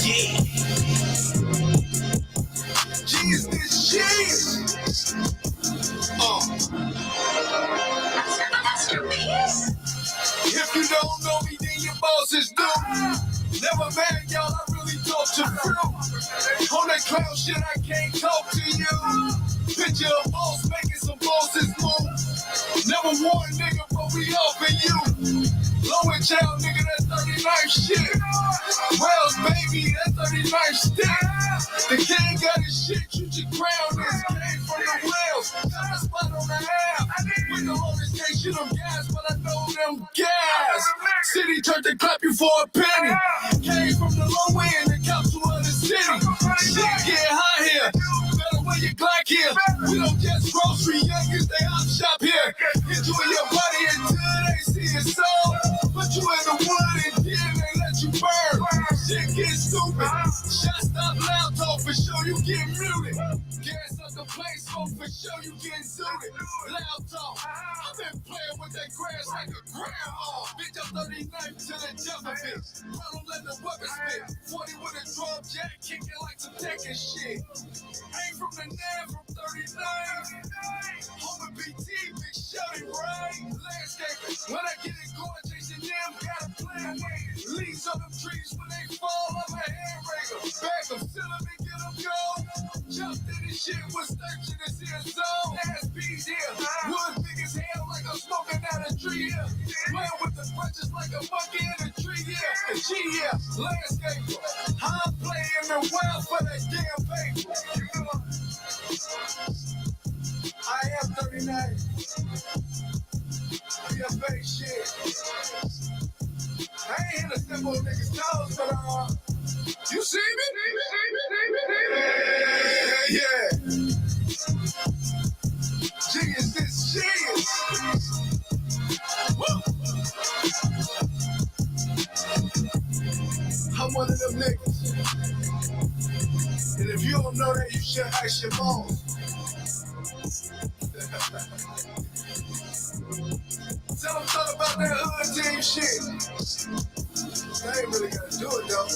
Yeah. Cheese this cheese. Masterpiece. If you don't know me, then your bosses do. Never mad, y'all, I really talk to fruit. On that clown shit, I can't talk to you. Picture a boss making some bosses move. Never one nigga, but we off in you. Low and child, nigga, that 39 shit. Wells, baby, that 39 stick. The king got his shit, you should crown this. Came from the Wells, got a spot on the app. With the homies, can't shit them gas, but I know them gas. City turned to clap you for a penny. Came from the low end, the capital of the city. Shit get high here. Better wear your Glock here. We don't just grocery youngers, they op shop here. Enjoy your body until they see it sold. Put you in the wood and then they let you burn. Shit get stupid. Shot stop loud talk for sure you get muted. Gas up the place, smoke for sure you get suited. Loud talk. I've been playing with that grass like a grandma. Bitch, I'm 39 to the jumper bitch. I don't let the weapon spit. 40 with a drop jack, kicking like some Tekken shit. Ain't from the nav from 39. Home of BT, big shouty, right? Landscaping. When I get it going, chasing them, got a plan. Leaves on them trees when they fall, I'm a hand raider. Bag them, seal them and get them go. Jumped in this shit with sturgeon and CSO. Ass bees here. Wood big as hell like I'm smoking out a tree here. Playing with the branches like a monkey in a tree here. And G here, landscaper. I'm playing the wild for that damn paper. I am 39. Be a fake shit. I ain't here to step on niggas' toes, but you see me? Yeah. G is this cheese. Woo. I'm one of them niggas. And if you don't know that, you should ask your mom. Tell them something about that hood team shit. I ain't really gonna do it though.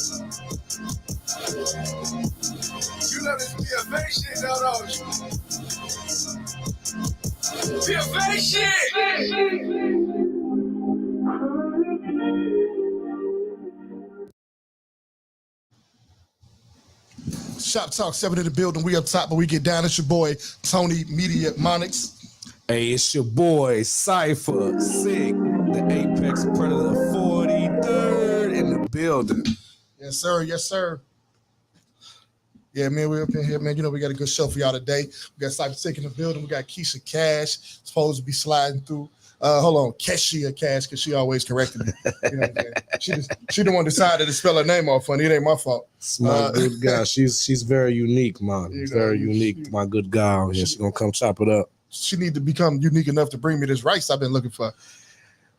You know this PFA shit though, don't you? PFA shit! Shop Talk 7 in the building. We up top, but we get down. It's your boy, Tony Media Monix. Hey, it's your boy, CYPHERSICK, the Apex Predator 43rd in the building. Yes, sir. Yes, sir. Yeah, man, we're up in here, man. You know, we got a good show for y'all today. We got CYPHERSICK in the building. We got KESHIA KASH supposed to be sliding through. Hold on, KESHIA KASH, because she always corrected me. You know what I'm saying? She the one decided to spell her name off funny. It ain't my fault. It's my good guy. She's very unique, man. You know, very unique. My good guy. Yeah, she's gonna come chop it up. She need to become unique enough to bring me this rice I've been looking for.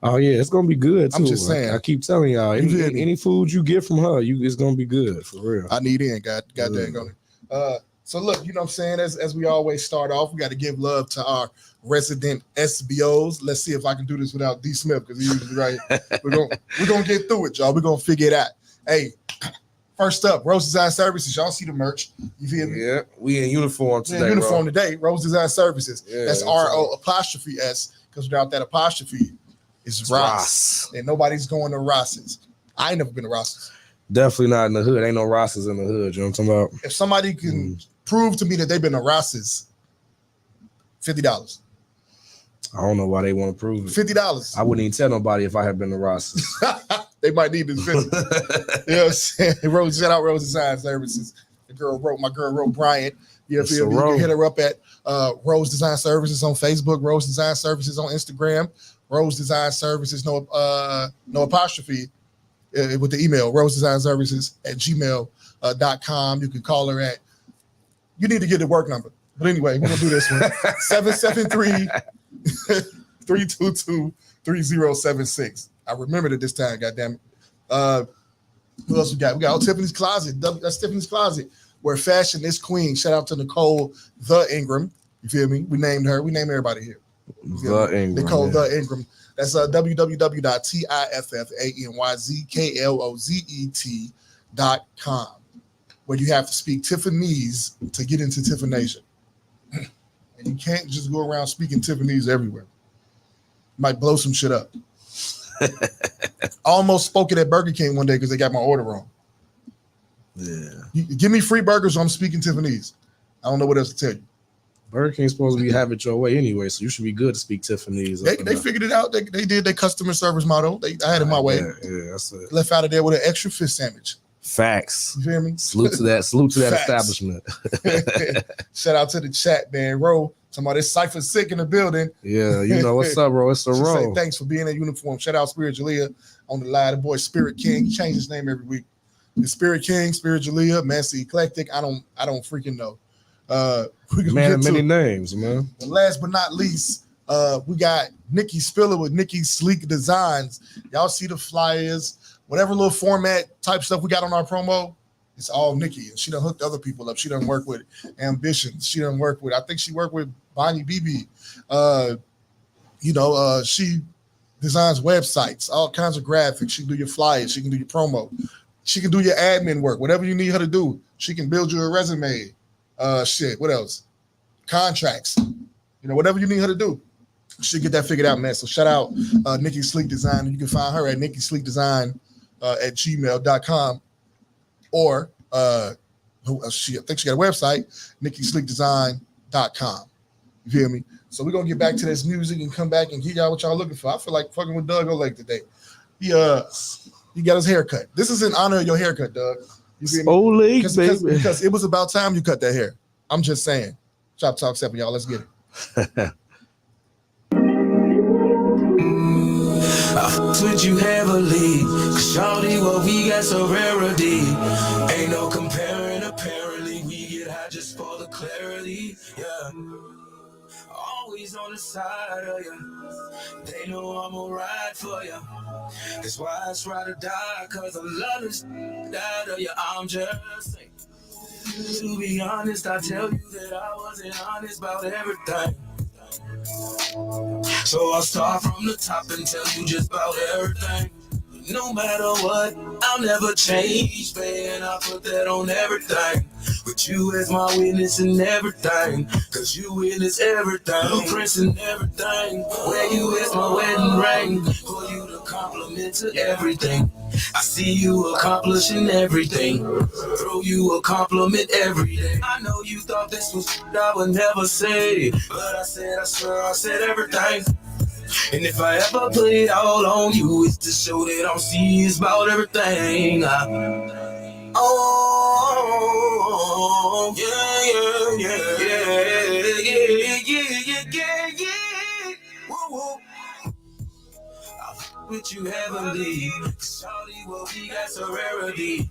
Oh yeah, it's gonna be good too. I'm just saying. I keep telling y'all, any food you get from her, it's gonna be good for real. I need in, God dang on it. So look, you know what I'm saying? As we always start off, we got to give love to our resident SBOs. Let's see if I can do this without D Smith, because he's usually right. We're gonna get through it, y'all. We're gonna figure it out. Hey, first up, Rose Design Services. Y'all see the merch. You feel me? Yeah, we in uniform today. Today. Rose Design Services. Yeah, that's RO''S, because without that apostrophe, it's Ross. And nobody's going to Ross's. I ain't never been to Ross's. Definitely not in the hood. Ain't no Ross's in the hood. You know what I'm talking about? If somebody can prove to me that they've been to Ross's, $50. I don't know why they want to prove it. $50. I wouldn't even tell nobody if I had been to Ross's. They might need this visit. You know what I'm saying? Shout out Rose Design Services. My girl wrote Bryant. You know, you can hit her up at Rose Design Services on Facebook, Rose Design Services on Instagram, Rose Design Services, no apostrophe, with the email, rosedesignservices@gmail.com. You can call her at, you need to get the work number. But anyway, we're going to do this one. 773-322-3076. I remembered it this time, goddammit. Who else we got? We got Tiffany's Closet. That's Tiffany's Closet, where fashion is queen. Shout out to Nicole the Ingram. You feel me? We named her. We name everybody here. The Ingram. Nicole the Ingram. That's www.tiffanyzklozet.com, where you have to speak Tiffany's to get into Tiffanation. And you can't just go around speaking Tiffany's everywhere. Might blow some shit up. I almost spoke it at Burger King one day because they got my order wrong. Yeah. Give me free burgers, so I'm speaking Tiffany's. I don't know what else to tell you. Burger King's supposed to be have it your way anyway, so you should be good to speak Tiffany's. They figured it out. They did their customer service model. I had it my way. Yeah, that's it. Left out of there with an extra fish sandwich. Facts. You feel me? Salute to that. Salute to that Facts. establishment. Shout out to the chat, man. Ro, somebody CYPHERSICK in the building. Yeah, you know what's up, bro? It's a She say roll. thanks for being in uniform. Shout out Spirit Jalea on the line. The boy Spirit King. He changed his name every week. The Spirit King, Spirit Jalea, Master Eclectic. I don't freaking know. Man of many names, man. And last but not least, we got Nikki Spiller with Nikki Sleek Designs. Y'all see the flyers, whatever little format type stuff we got on our promo. It's all Nikki, and she done hooked other people up. She done work with Ambitions. She done work with. I think she worked with Bonnie BB. She designs websites, all kinds of graphics. She can do your flyers. She can do your promo. She can do your admin work. Whatever you need her to do, she can build you a resume. What else? Contracts. Whatever you need her to do, she'll get that figured out, man. So shout out Nikki Sleek Design. You can find her at Nikki Sleek Design at gmail.com. Or I think she got a website, nikkisleekdesign.com. You feel me? So we're gonna get back to this music and come back and get y'all what y'all looking for. I feel like fucking with Doug Oleg today. He got his haircut. This is in honor of your haircut, Doug. You feel me? Oleg, baby. Because it was about time you cut that hair. I'm just saying. Shoptalk 7, y'all. Let's get it. With you heavily, cause shawty, what we got so rarity. Ain't no comparing, apparently. We get high just for the clarity, yeah. Always on the side of you. They know I'm gonna ride for you. That's why it's ride or die, cause I love this out of you. I'm just saying. To be honest, I tell you that I wasn't honest about everything. So I'll start from the top and tell you just about everything. No matter what, I'll never change, man. I put that on everything. With you as my witness and everything. Cause you witness everything. Blueprints and everything. Where you is my wedding ring. For you to compliment to everything. I see you accomplishing everything. Throw you a compliment every day. I know you thought this was I would never say. But I swear I said everything. And if I ever put it all on you, it's to show that I'm serious about everything. Whoa. With you heavily, shawty, what we got so rarity.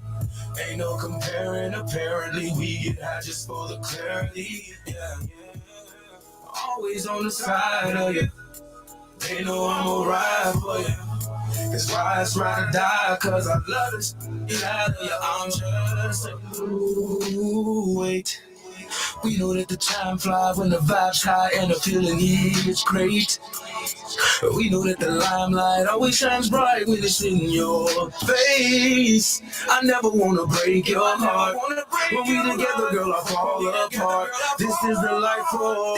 Ain't no comparing, apparently. We get high just for the clarity. Yeah. Always on the side of you. They know I'm gonna ride for you. That's why it's ride or die, cause I love this. Get out of your arms, just ooh, wait. We know that the time flies when the vibe's high and the feeling is great. We know that the limelight always shines bright when it's in your face. I never wanna break your heart. When we together, girl, I fall apart. This is the life for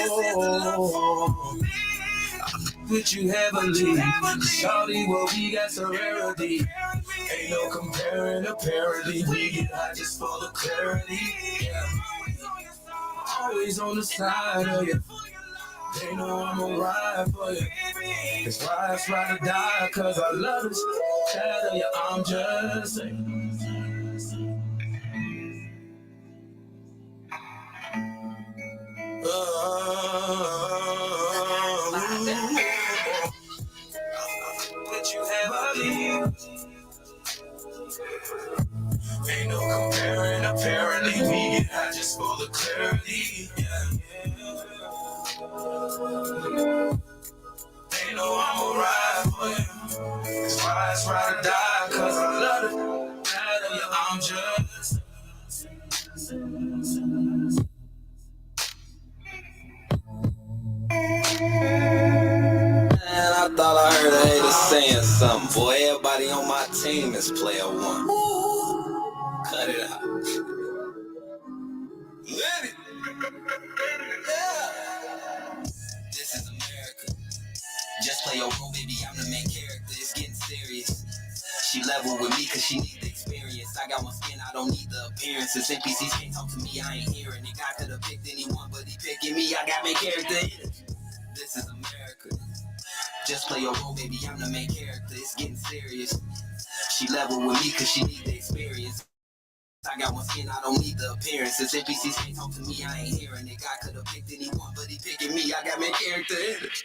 with you heavily. Shawty, what we got so rarity. Ain't no comparing, apparently. We get high just for the clarity. Yeah. Always on the side of you. They know I'm gonna ride for you. That's why it's ride or die, cause I love this side of you. I'm just saying. That you ever leave. Ain't no comparing, apparently. We get high just for the clarity. Yeah. They know I'm gonna ride for you. That's why it's ride or die, cause I love it. Out of you, I'm just. I thought I heard saying something, boy. Everybody on my team is player one. Cut it out. Let it. Yeah. This is America. Just play your role, baby. I'm the main character. It's getting serious. She level with me cause she need the experience. I got one skin, I don't need the appearances. NPCs can't talk to me, I ain't hearing it. God could have picked anyone, but he picking me. I got main character in it. This is America. Just play your role, baby. I'm the main character. It's getting serious. She level with me cause she need the experience. I got one skin, I don't need the appearances. NPCs can't talk to me, I ain't hearing it. God could have picked anyone, but he picking me. I got main character in it.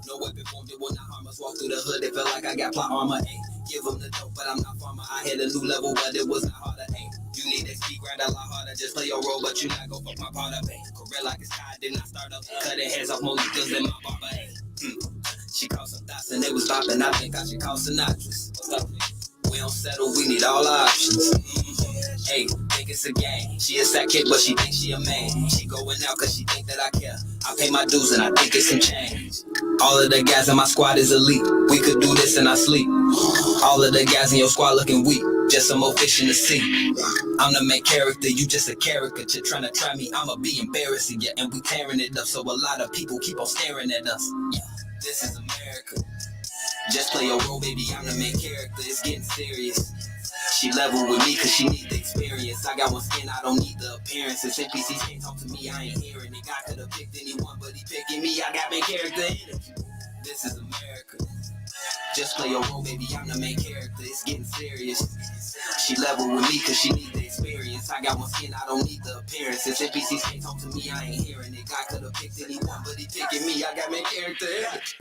No weapon formed, it will not harm us. Walk through the hood, it felt like I got plot armor. Ay, give them the dope, but I'm not farmer. I hit a new level, but it was not harder. Ay, you need XP, grind a lot harder. Just play your role, but you not go fuck my part up. Ay, career like it's tied, did not start up. Cutting heads off Molitas in my barber. Ay, she caught some thoughts and they was bopping. I think I should call Sinatra's. We don't settle, we need all options. Hey, think it's a game. She a sack kid, but she thinks she a man. She going out cause she think that I care. I pay my dues and I think it's some change. All of the guys in my squad is elite. We could do this in our sleep. All of the guys in your squad looking weak. Just some more fish in the sea. I'm the main character, you just a caricature. Trying to try me, I'ma be embarrassing ya. And we tearing it up, so a lot of people keep on staring at us. Yeah, this is America. Just play your role, baby, I'm the main character. It's getting serious. She level with me cause she need the experience. I got one skin, I don't need the appearances. NPCs can't talk to me, I ain't hearing it. God could have picked anyone, but he picking me. I got main character in it. This is America. Just play your role, baby, I'm the main character. It's getting serious. She level with me cause she need the experience. I got one skin, I don't need the appearances. NPCs can't talk to me, I ain't hearing it. God could have picked anyone, but he picking me. I got main character in it.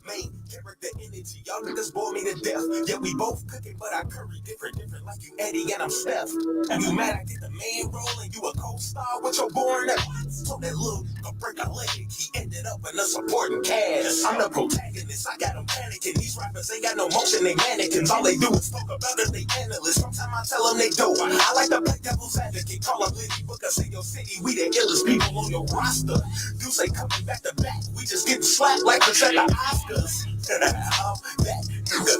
Main character energy, y'all niggas bore me to death. Yeah, we both cooking, but I curry different like you Eddie and I'm Steph. And you mad I get the main role and you a co-star with your boring ass. So that look, go break a leg, he ended up in a supporting cast. I'm the protagonist, I got them panicking. These rappers ain't got no motion, they mannequins. All they do is talk about it, they analysts. Sometimes I tell them they dope. I like to play devil's advocate, call them Liddy Bookers in your city. We the illest people on your roster. You say coming back to back, we just getting slapped like the set of Oscars. I'm that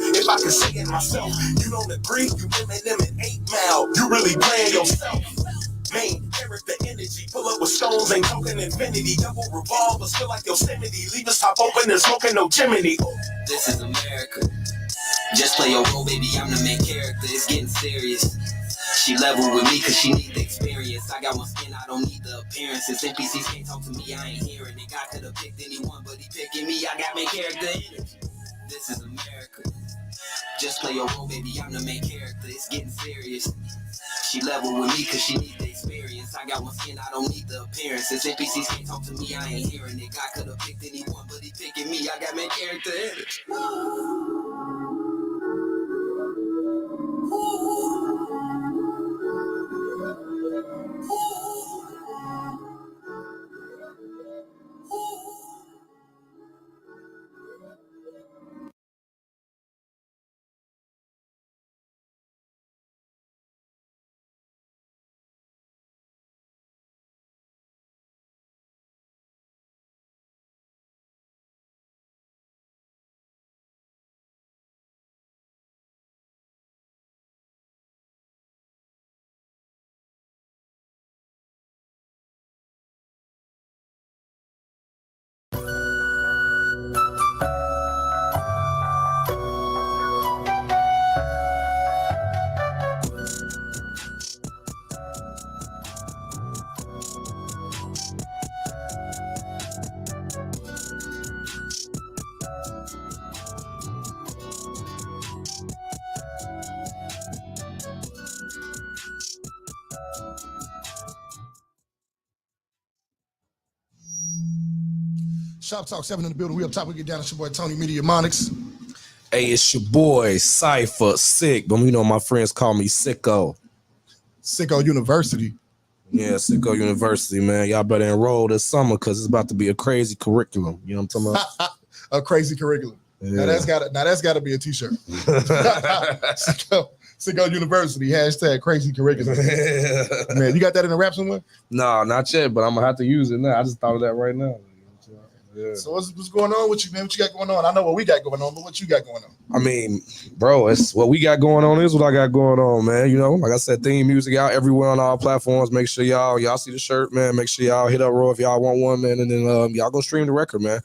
nigga, if I can say it myself. You don't agree, you living them in 8 Mile. You really playing yourself. Main character energy, pull up with stones, ain't talking infinity. Double revolvers, feel like Yosemite. Leave us top open and smoking no chimney. This is America. Just play your role, baby, I'm the main character. It's getting serious. She level with me cause she need the experience. I got one skin, I don't need the appearances. NPCs can't talk to me, I ain't hearing it. God could have picked anyone, but he picking me. I got main character in it. This is America. Just play your role, baby, I'm the main character. It's getting serious. She level with me cause she need the experience. I got one skin, I don't need the appearances. NPCs can't talk to me, I ain't hearing it. God could have picked anyone, but he picking me. I got main character in it. Shoptalk 7 in the building. We up top. We get down. It's your boy Tony Media Monics. Hey, it's your boy CYPHERSICK, but you know my friends call me Sicko. Sicko University. Yeah, Sicko University, man. Y'all better enroll this summer because it's about to be a crazy curriculum. You know what I'm talking about? A crazy curriculum. Yeah. Now that's gotta be a t-shirt. Sicko University, hashtag crazy curriculum. Man, you got that in a rap somewhere? No, not yet, but I'm gonna have to use it now. I just thought of that right now. Yeah. So what's going on with you, man? What you got going on? I know what we got going on, but what you got going on? I mean, bro, it's what we got going on is what I got going on, man. You know, like I said, theme music out everywhere on all platforms. Make sure y'all see the shirt, man. Make sure y'all hit up Raw if y'all want one, man. And then y'all go stream the record, man.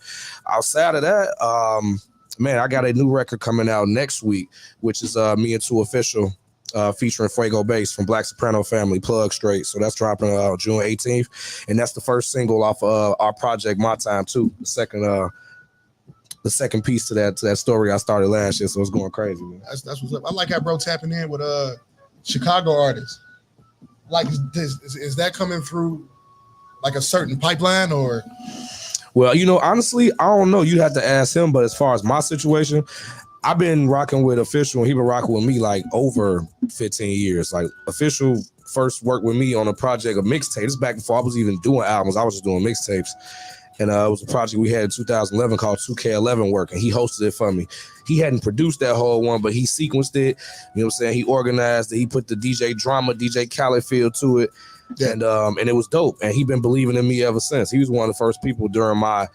Outside of that, man, I got a new record coming out next week, which is me and Two Official. Featuring Fuego Bass from Black Soprano Family, Plug Straight. So that's dropping June 18th. And that's the first single off our project, My Time 2. The second piece to that story I started last year. So it's going crazy, man. That's what's up. I like how bro tapping in with Chicago artists. Like, is that coming through like a certain pipeline or? Well, you know, honestly, I don't know. You have to ask him. But as far as my situation, I've been rocking with Official, and he been rocking with me like over 15 years. Like Official first worked with me on a project, a mixtape. This is back before I was even doing albums. I was just doing mixtapes. And it was a project we had in 2011 called 2K11 Work, and he hosted it for me. He hadn't produced that whole one, but he sequenced it. You know what I'm saying? He organized it. He put the DJ drama, DJ Khaled feel to it. Yeah. And it was dope. And he been believing in me ever since. He was one of the first people during my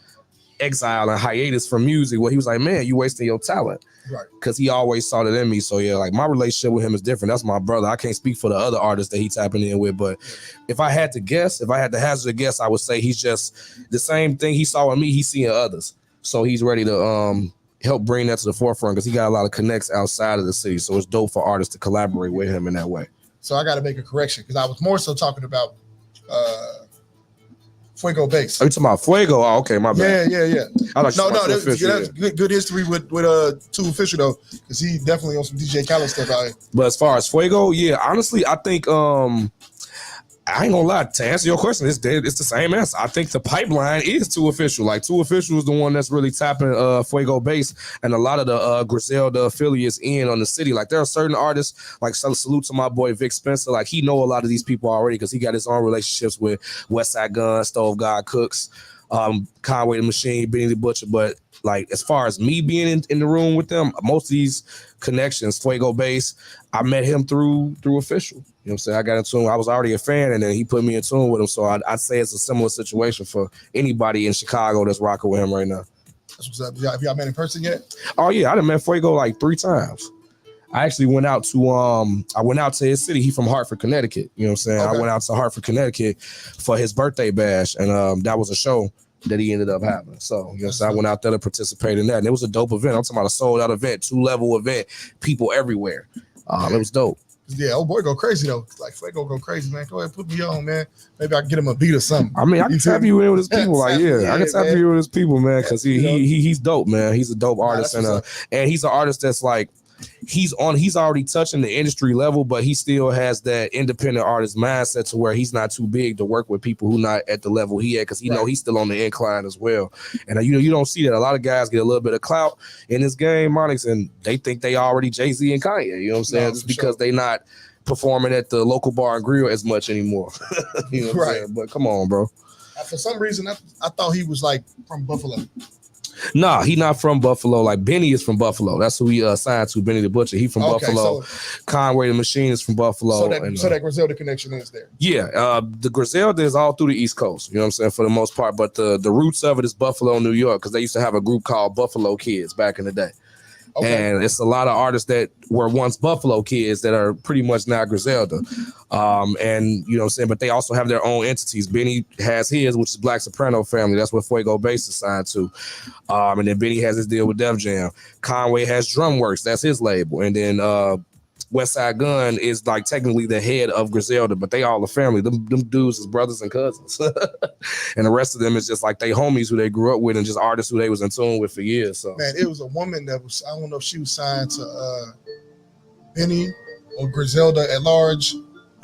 exile and hiatus from music where he was like, man, you wasting your talent. Right. Because he always saw it in me. So yeah, like my relationship with him is different. That's my brother. I can't speak for the other artists that he tapping in with, but if I had to hazard a guess, I would say he's just the same thing he saw in me, he's seeing others. So he's ready to help bring that to the forefront because he got a lot of connects outside of the city. So it's dope for artists to collaborate with him in that way. So I got to make a correction because I was more so talking about Fuego Bass. Are you talking about Fuego? Oh, okay, my bad. Yeah. That's good history with Two Official though, because he definitely on some DJ Khaled stuff out here. But as far as Fuego, yeah, honestly, I think I ain't gonna lie, to answer your question, it's the same answer. I think the pipeline is Two Official. Like Two Official is the one that's really tapping Fuego Bass and a lot of the Griselda affiliates in on the city. Like there are certain artists, like salute to my boy Vic Spencer. Like he know a lot of these people already because he got his own relationships with Westside Gun, Stove God Cooks, Conway the Machine, Benny the Butcher. But like as far as me being in the room with them, most of these connections, Fuego Bass, I met him through Official. You know what I'm saying? I got in tune. I was already a fan, and then he put me in tune with him. So I'd say it's a similar situation for anybody in Chicago that's rocking with him right now. That's what's up. Have y'all met in person yet? Oh yeah, I done met Fuego like 3 times. I actually went out to his city. He from Hartford, Connecticut. You know what I'm saying? Okay. I went out to Hartford, Connecticut for his birthday bash, and that was a show that he ended up having. So, you know what I'm saying? I went out there to participate in that. And it was a dope event. I'm talking about a sold out event, 2-level event, people everywhere. It was dope. Yeah, old boy go crazy though. Like Fuego go crazy, man. Go ahead, put me on, man. Maybe I can get him a beat or something. I mean, I can tap you in with his people. Like, yeah, I can tap you in with his people, man, because he's dope, man. He's a dope artist, and he's an artist that's like he's already touching the industry level, but he still has that independent artist mindset to where he's not too big to work with people who not at the level he at because he know he's still on the incline as well. And you don't see that. A lot of guys get a little bit of clout in this game, Monix, and they think they already Jay-Z and Kanye. You know what I'm saying? Just because they not performing at the local bar and grill as much anymore. You know what I'm saying? But come on, bro. For some reason, I thought he was like from Buffalo. Nah, he not from Buffalo. Like Benny is from Buffalo. That's who he signed to, Benny the Butcher. He from Buffalo. So, Conway the Machine is from Buffalo. So that Griselda connection is there. Yeah, the Griselda is all through the East Coast. You know what I'm saying, for the most part. But the roots of it is Buffalo, New York, because they used to have a group called Buffalo Kids back in the day. Okay. And it's a lot of artists that were once Buffalo Kids that are pretty much now Griselda. And you know what I'm saying, but they also have their own entities. Benny has his, which is Black Soprano Family. That's what Fuego Bass is signed to. And then Benny has his deal with Def Jam. Conway has Drumworks. That's his label. And then Westside Gun is like technically the head of Griselda, but they all a family. Them dudes is brothers and cousins. And the rest of them is just like they homies who they grew up with and just artists who they was in tune with for years. So man, it was a woman that was, I don't know if she was signed to Benny or Griselda at large.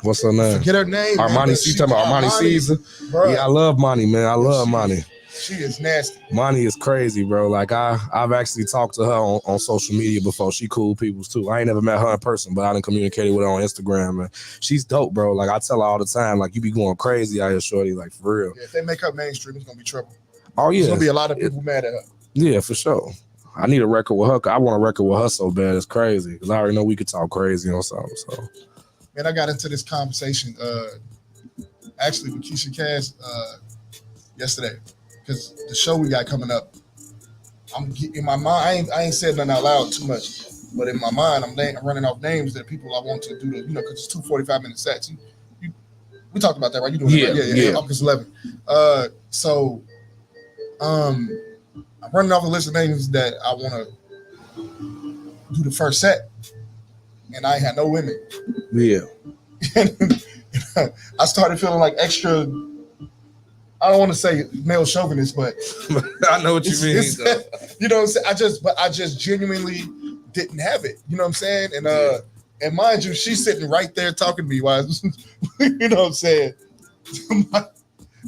What's her name? Forget her name. Armani. She talking about Armani Caesar. Yeah, I love Monty, man. I love Monty. She is nasty. Monty is crazy, bro. Like I've actually talked to her on social media before. She cool peoples too. I ain't never met her in person, but I done communicated with her on Instagram, and she's dope, bro. Like I tell her all the time, like you be going crazy out here, shorty. Like for real. Yeah, if they make her mainstream, it's gonna be trouble. Oh yeah, there's gonna be a lot of people mad at her. Yeah, for sure. I need a record with her. I want a record with her so bad. It's crazy because I already know we could talk crazy on something. So, man, I got into this conversation actually with KESHIA yesterday. because the show we got coming up, in my mind, I ain't said nothing out loud too much, but in my mind, I'm running off names that people I want to do the, because it's 2 45-minute sets. We talked about that, right? You doing it, right? Yeah. August 11th. So I'm running off a list of names that I want to do the first set, and I ain't had no women. Yeah. I started feeling like extra. I don't want to say male chauvinist, but I know what you mean. You know what I'm saying? I just genuinely didn't have it. You know what I'm saying? And mind you, she's sitting right there talking to me while you know what I'm saying?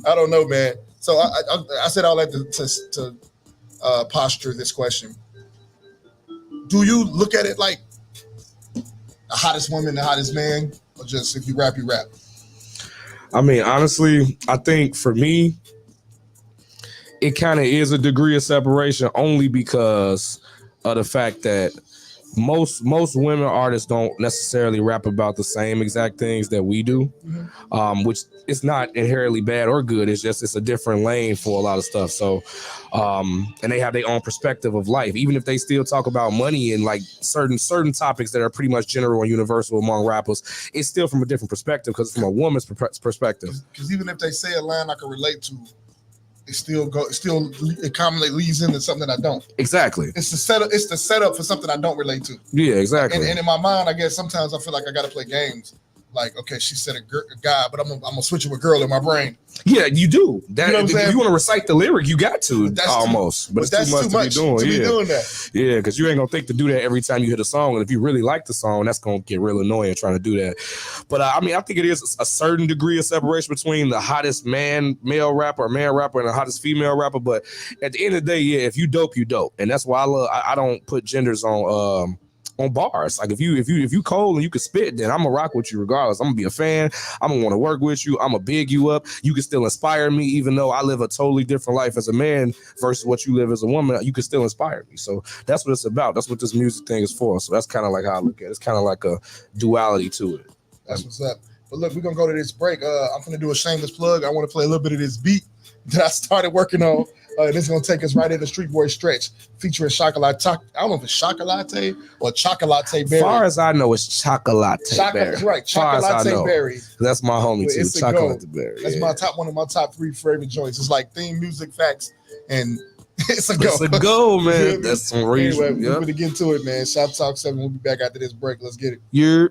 I don't know, man. So I said all that to posture this question. Do you look at it like the hottest woman, the hottest man, or just if you rap, you rap? I mean, honestly, I think for me, it kind of is a degree of separation only because of the fact that most women artists don't necessarily rap about the same exact things that we do, which is not inherently bad or good. It's a different lane for a lot of stuff. So, and they have their own perspective of life, even if they still talk about money and like certain topics that are pretty much general and universal among rappers. It's still from a different perspective because it's from a woman's perspective. Because even if they say a line I can relate to, it commonly leads into something that I don't. Exactly. It's the setup for something I don't relate to. Yeah, exactly. And in my mind, I guess sometimes I feel like I got to play games. Like, okay, she said a guy, but I'm gonna switch it with girl in my brain. Yeah, you do. That, you know what I'm saying? If you want to recite the lyric, you got to almost. But it's too much to be doing that. Yeah, because you ain't gonna think to do that every time you hit a song. And if you really like the song, that's gonna get real annoying trying to do that. But I mean, I think it is a certain degree of separation between the hottest male rapper and the hottest female rapper. But at the end of the day, yeah, if you dope, you dope, and that's why I don't put genders on bars. Like if you cold and you can spit, then I'm gonna rock with you regardless. I'm gonna be a fan. I'm gonna want to work with you. I'm gonna big you up. You can still inspire me, even though I live a totally different life as a man versus what you live as a woman. You can still inspire me. So that's what it's about. That's what this music thing is for. So that's kind of like how I look at it. It's kind of like a duality to it. That's what's up. But look, we're gonna go to this break. I'm gonna do a shameless plug. I want to play a little bit of this beat that I started working on. This is going to take us right into Street Boy Stretch, featuring Chocolate. I don't know if it's Chocolate or Chocolate Berry. As far as I know, it's Chocolate Berry. Right, Chocolate Berry. That's my homie too, Chocolate Berry. That's one of my top 3 favorite joints. It's like theme music, facts, and it's a go. It's a go, man. That's some reason. Anyway, we're going to get into it, man. Shoptalk 7. We'll be back after this break. Let's get it. Yeah.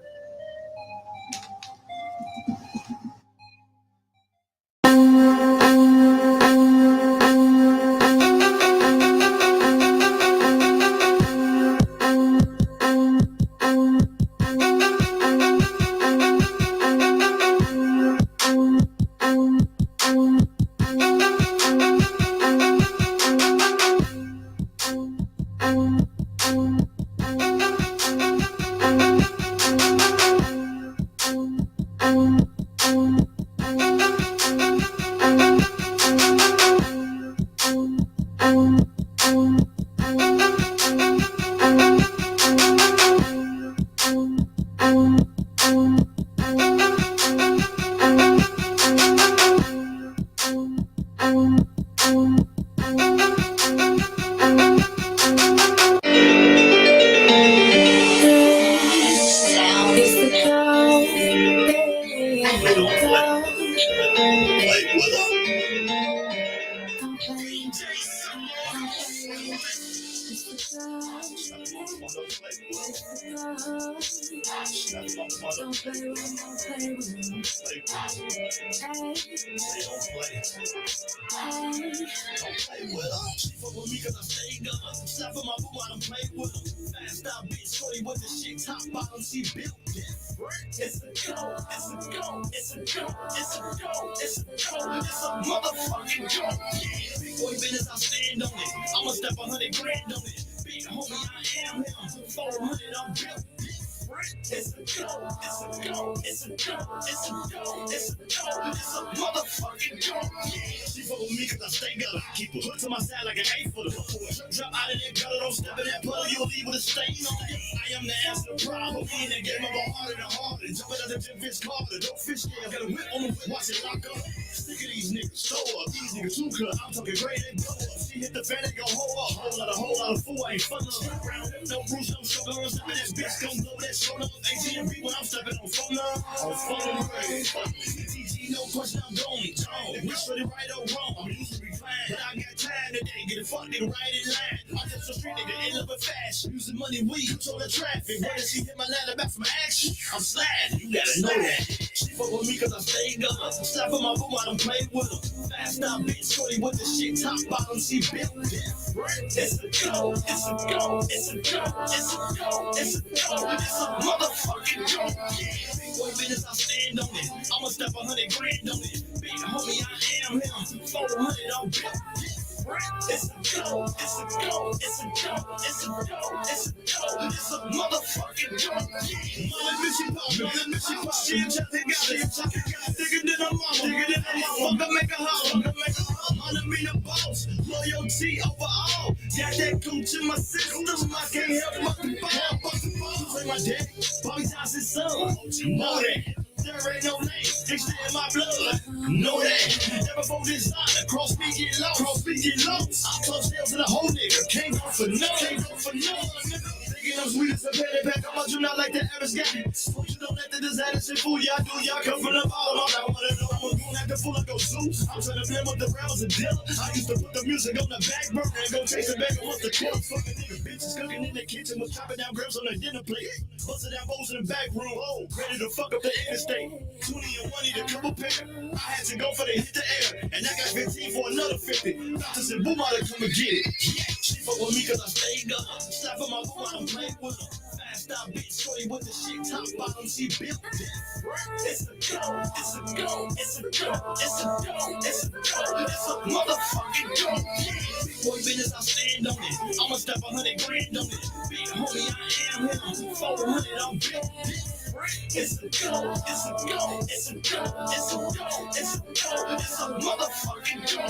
I am the answer to the problem. In the game of a harder and harder. started. Jumping out the gym, fish carter. Don't fish scale. Got a whip on the whip, watch it lock up. Stick of these niggas, throw up. These niggas too cut. I'm talking great and go up. She hit the fan and go hold up. Whole lot of fool, I ain't fun up. No Bruce, no sugar, I'm stepping that bitch, gon' blow that show up. ATMB when I'm stepping on phone up. On phone up. TG, no question, I'm going. Wish for the right or wrong. I'm used to be fine, but I got time today. Get a fuck nigga right in line. I'm just a street nigga, end up with fast. Using money, weed, control the traffic. When she hit my ladder back from action, I'm sliding. You gotta know that. She fuck with me cause I stay good. Slap on my boom, I don't play with her. Fast out, bitch, shorty with the shit. Top bottom, she built different. It's a go, it's a go, it's a go, it's a go, it's a go, it's a motherfucking go. Big boy business, I stand on it. I'ma step 100 grand on it. Big homie, I am him. 400 on bill. It's a go, it's a go, it's a go, it's a go, it's a go, it's a motherfucking go. Mama, mission pop, she and Chuck, they got it. Digger than a mama, fucker make a holler, I'ma be the boss, loyalty over all. Got that coach in my system, I can't help but the ball. Say my daddy, Bobby Johnson's son, know that. There ain't no name, they stay in my blood. Know that. Never before this side, cross me get low, I club sales to the whole nigga, can't go for none, Thinking I'm sweet as a petty pack, I'm a not like the average guy. But you don't let the designer shit fool y'all, do y'all come from the bottom. I wanna know I'm a goon at the full of go zoo. I'm trying to blend with the rounds and dealer. I used to put the music on the back burner and go chase it back once the kill. Fucking nigga bitches cooking in the kitchen with chopping down grapes on the dinner plate. Busting down bowls in the back room, ready to fuck up the interstate. 20 and 1 need a couple pair. I had to go for the hit the air, and I got 15 for another 50. Doctor said, boom, I come and get it. She fuck with me cause I stayed up. Slap on my boom, I don't play with her. Fast out, bitch, shorty with the shit, top bottom, she built it. It's a go, it's a go, it's a go, it's a go, it's a go, it's a motherfucking go. Big boy business, I stand on it. I'ma step 100 grand on it. Big homie, I am him. 400, I'm built it. It's a go, it's a go, it's a go, it's a go, it's a go, it's a motherfucking go.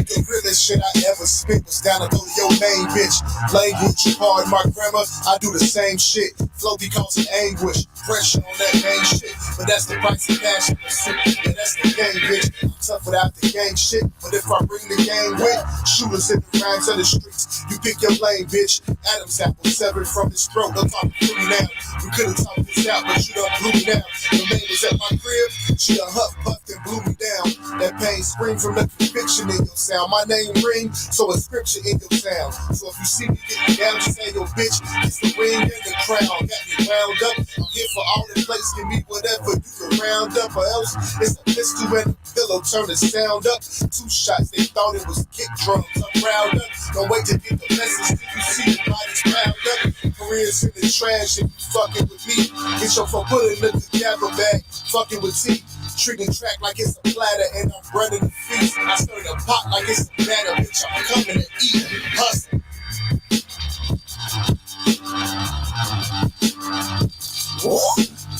The realest shit I ever spit was down to go to your main bitch. Language, you hard my grammar, I do the same shit. Flow be causing anguish, pressure on that main shit. But that's the price of cash, yeah, that's the game, bitch. I'm tough without the gang shit, but if I bring the gang with shooters in the rhymes of the streets, you pick your lane, bitch. Adam's apple severed from his throat, don't talk to me now. We could've talked this out, but you done blew me down. The man was at my crib, she done puffed and blew me down. That pain scream from the conviction in your sound. My name ring, so a scripture in your sound. So if you see me getting down, just say, yo, bitch, it's the ring and the crown. Got me wound up, I'm here for all the place. Give me whatever you can round up, or else it's a pistol and a pillow. Turn the sound up. 2 shots, they thought it was kick drums. I'm round up. Don't wait to get the message till you see the bodies round up. Careers in the trash if you fucking with me. Get your phone, put it in the gabber bag. Fucking with tea. Treating track like it's a platter and I'm running the feast. I stir the pot like it's a batter, bitch. I'm coming to eat. Hustle.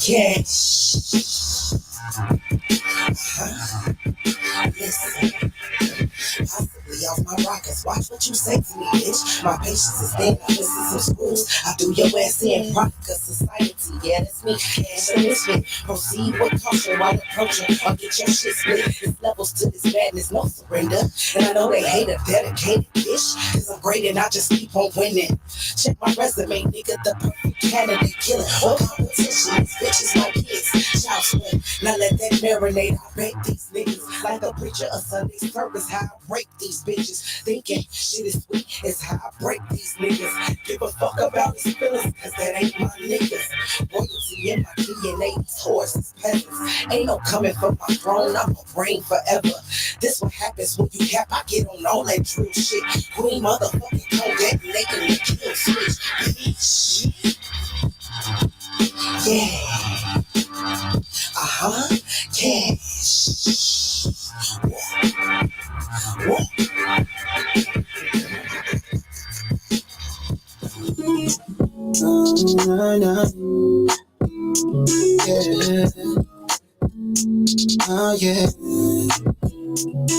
Cash. Listen. Possibly off my rockers. Watch what you say to me, bitch. My patience is thin. I visit some schools. I do your ass in. Product of society. Yeah, that's me. Cash and misfit. Proceed with caution while approaching. Or get your shit split. There's levels to this madness. No surrender. And I know they hate a dedicated bitch. Cause I'm great and I just keep on winning. Check my resume, nigga. The perfect candidate killer. Or competition. These bitches my kids. Child swing. Now let that marinate. I bake these niggas like a preacher of Sunday service. How I break these bitches. Thinking shit is sweet. It's how I break these niggas. Give a fuck about his feelings. Cause that ain't my niggas. Royalty in my DNA. These horses, peasants. Ain't no coming from my throne. I'm a brain forever. This what happens when you cap. I get on all that drill shit. Queen motherfucking code detonating the kill switch. Bitch. Yeah. Cash. What? Yeah. Oh yeah.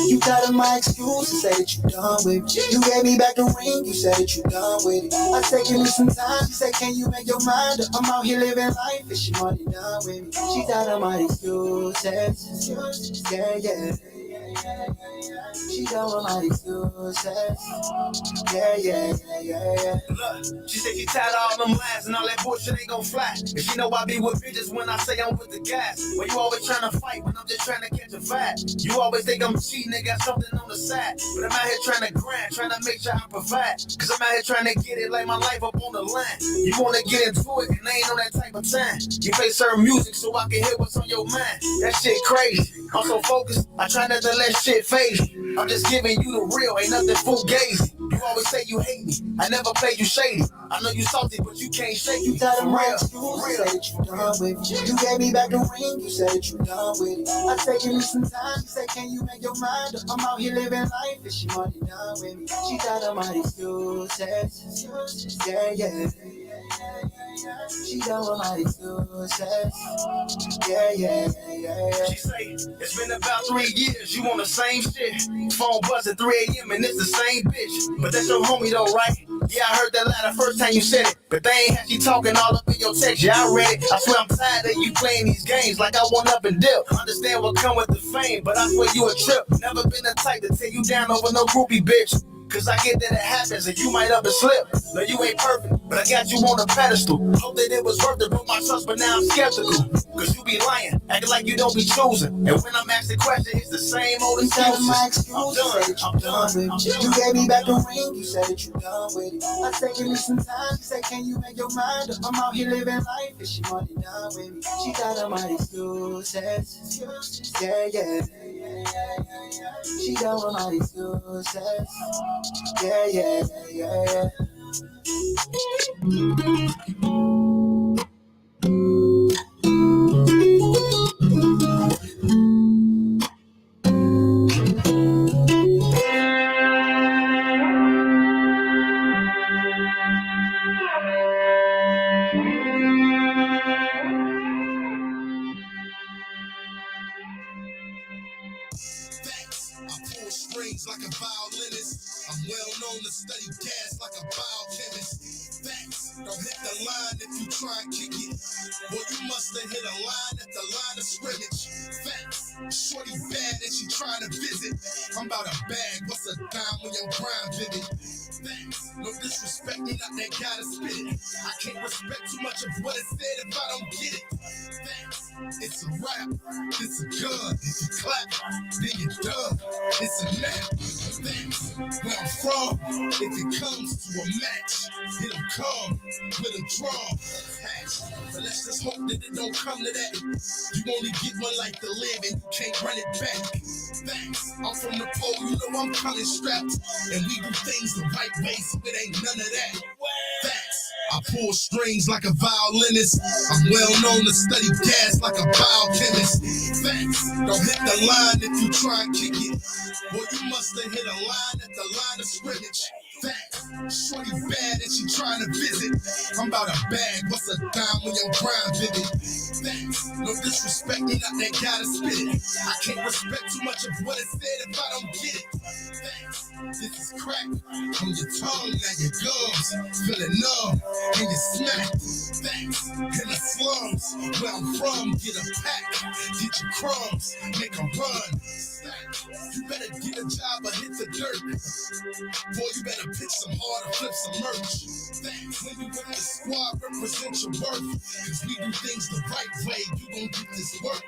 You got on my excuse to say that you done with it. You gave me back the ring, you said that you done with it. I said, give me some time, you said, can you make your mind up? I'm out here living life, and she money done with me. She got on my excuses, yeah, yeah. She got on my excuses, yeah. Look, she said she tired of all them lies and all that bullshit ain't gon' fly. And she know I be with bitches when I say I'm with the guys. But you always tryna fight when I'm just tryna catch a vibe. You always think I'm cheating and got something on the side. But I'm out here tryna grind, tryna make sure I provide. Cause I'm out here tryna get it like my life up on the line. You wanna get into it and I ain't on that type of time. You play certain music so I can hear what's on your mind. That shit crazy. I'm so focused, I try not to let shit phase me. I'm just giving you the real, ain't nothing fugazi. You always say you hate me, I never play you shady. I know you salty, but you can't shake me. You got a real, you said that you done with it. You gave me back the ring, you said that you done with it. I said, give me some time, you said, can you make your mind up? I'm out here living life, and she money done with me. She got on my excuses, yeah. She got on my excuses, yeah. She say, it's been about 3 years, you on the same shit. Phone buzz at 3 a.m. and it's the same bitch. But that's your homie though, right? Yeah, I heard that lie the first time you said it. But they ain't had you talking all up in your text, yeah, I read it. I swear I'm tired of you playing these games like I want up and dip. Understand what come with the fame, but I swear you a trip. Never been the type to tear you down over no groupie bitch. Cause I get that it happens and you might up and slip. No, you ain't perfect, but I got you on a pedestal. Hope that it was worth it, broke my trust, but now I'm skeptical. Cause you be lying, acting like you don't be choosing. And when I'm asked the question, it's the same old excuses. I'm done. You gave me back the ring, you said that you done with it. I said, give me some time, you said, can you make your mind up? I'm out here living life, and she money done with me. She got on my excuses, yeah. She got on my excuses, yeah. I pull strings like a violinist. I'm well known to study gas like a biochemist. Facts, don't hit the line if you try and kick it. Boy, you must have hit a line at the line of scrimmage. Facts, shorty bad and she trying to visit. I'm about a bag, what's a dime when your grind vivid? Facts, no disrespect, me not that guy to spit it. I can't respect too much of what it said if I don't get it. Facts, it's a rap, it's a gun. If you clap, then you're done. It's a nap. Thanks. Where I'm from, if it comes to a match, it'll come with a drum. But let's just hope that it don't come to that. You only get one life to live and you can't run it back. Thanks. I'm from the pole, you know I'm coming strapped. And we do things the right way, so it ain't none of that. Thanks. I pull strings like a violinist. I'm well known to study gas like a biochemist. Thanks. Don't hit the line if you try and kick it. Boy, you must have hit a line at the line of scrimmage. Facts, shorty bad and she trying to visit. I'm about a bag, what's a dime when your grind vivid? Thanks, no disrespect, me not that guy to spit it. I can't respect too much of what it said if I don't get it. Thanks, this is crack on your tongue, now your gums feeling numb and you smack. Thanks, in the slums where I'm from, get a pack, get your crumbs, make a run. You better get a job or hit the dirt. Boy, you better pitch some hard or flip some merch. Thanks. When you with the squad, represent your worth. Cause we do things the right way, you gon' get this work.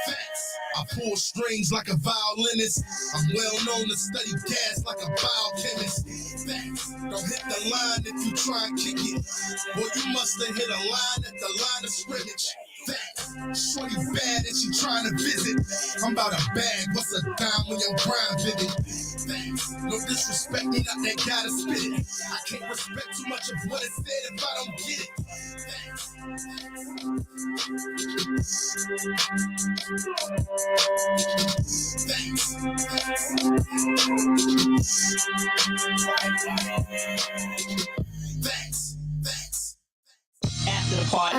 Thanks. I pull strings like a violinist. I'm well known to study gas like a biochemist. Thanks. Don't hit the line if you try and kick it. Boy, you must have hit a line at the line of scrimmage. Thanks. Shorty bad and she trying to visit. I'm about a bag, what's a dime when your grind vivid? Thanks. No disrespect, me not that guy to spit it. I can't respect too much of what it said if I don't get it. Thanks. Thanks. Thanks. After the party.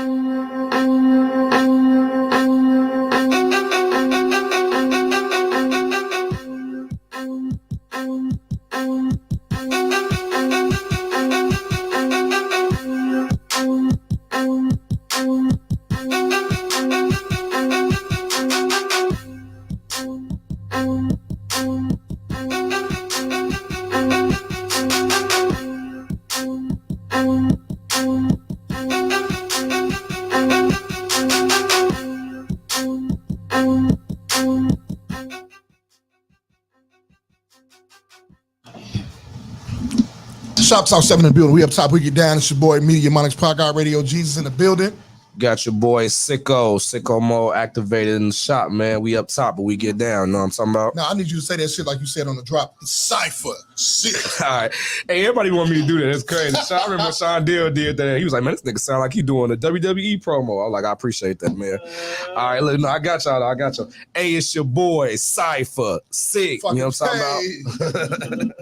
Shoptalk 7 in the building. We up top, we get down. It's your boy, Media Monix Podcast Radio. Jesus in the building. Got your boy Sicko mode activated in the shop, man. We up top, but we get down. Know what I'm talking about? Now I need you to say that shit like you said on the drop. CYPHERSICK. All right. Hey, everybody want me to do that. It's crazy. I remember Sean Deal did that. He was like, man, this nigga sound like he doing a WWE promo. I was like, I appreciate that, man. All right, look, no, I got y'all. Hey, it's your boy, CYPHERSICK. You know what I'm talking about?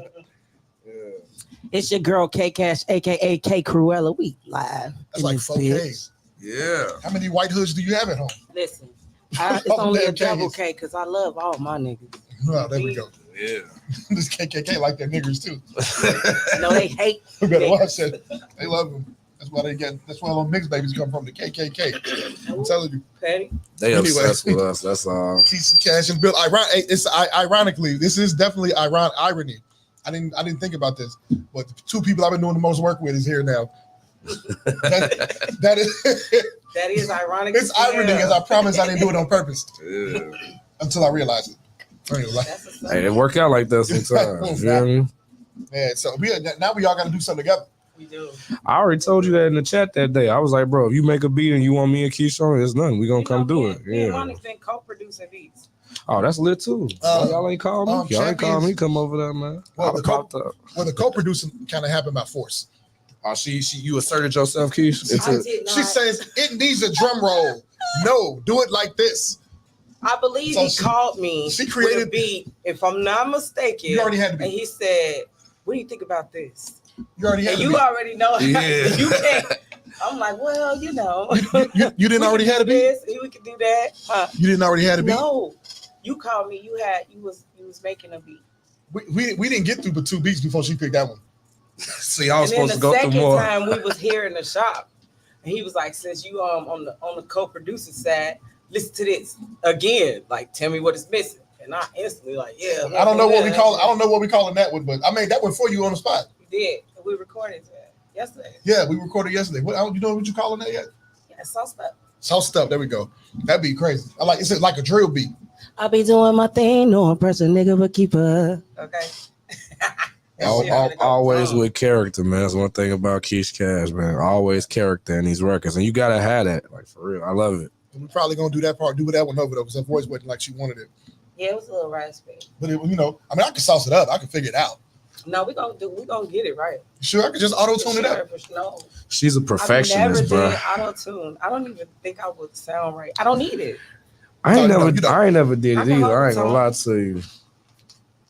It's your girl KASH, aka K Cruella. We live. That's like 4K. Yeah. How many white hoods do you have at home? Listen, it's only a double K because I love all my niggas. Oh, there we go. Yeah. This KKK like their niggers too. No, they hate. We better watch that. They love them. That's why that's why little mixed babies come from the KKK. I'm telling you. Petty. They obsessed with us. That's all. Keisha, Cash, and Bill. Ironically, this is definitely irony. I didn't think about this, but the two people I've been doing the most work with is here now. that is ironic. It's irony because I promise I didn't do it on purpose. Yeah. Until I realized it. Hey, it work out like that sometimes. You know what I mean? Yeah, so now we all got to do something together. We do. I already told you that in the chat that day. I was like, bro, if you make a beat and you want me and Keisha on it, it's nothing. We gonna come do it. Yeah. Monix been co-producing beats. Oh, that's lit too. Y'all ain't call me. Y'all ain't call me. Come over there, man. Well, the co-producing kind of happened by force. Oh, you asserted yourself, Keisha. She says it needs a drum roll. No, do it like this. I believe he called me. She created with a beat, if I'm not mistaken. You already had the beat. And he said, "What do you think about this?" You already had. And you already know. Yeah. You can't. I'm like, well, you know. You didn't already have a beat. We could do that. Huh? You didn't already have a beat. No, you called me. You was making a beat. We didn't get through but 2 beats before she picked that one. See, I was supposed to go through more. The second time we was here in the shop, and he was like, "Since you on the co-producer side, listen to this again. Like, tell me what it's missing." And I instantly like, "Yeah." I don't know what we call. I don't know what we calling that one, but I made that one for you on the spot. We did. We recorded that yesterday. Yeah, we recorded yesterday. You know what you calling that yet? Yeah, sauce stuff. Sauce stuff. There we go. That'd be crazy. I like. It's like a drill beat. I be doing my thing, no impressing nigga, but keep her. Okay. Always with character, man. That's one thing about Kesh Cash, man. Always character in these records, and you gotta have that, like for real. I love it. We're probably gonna do that part, do that one over though, because her voice wasn't like she wanted it. Yeah, it was a little raspy. But it, I can sauce it up. I can figure it out. No, we gonna get it right. Sure, I can just auto tune it up. No. She's a perfectionist, bro. Auto tune. I don't even think I would sound right. I don't need it. I ain't never did it either. I ain't gonna lie to you.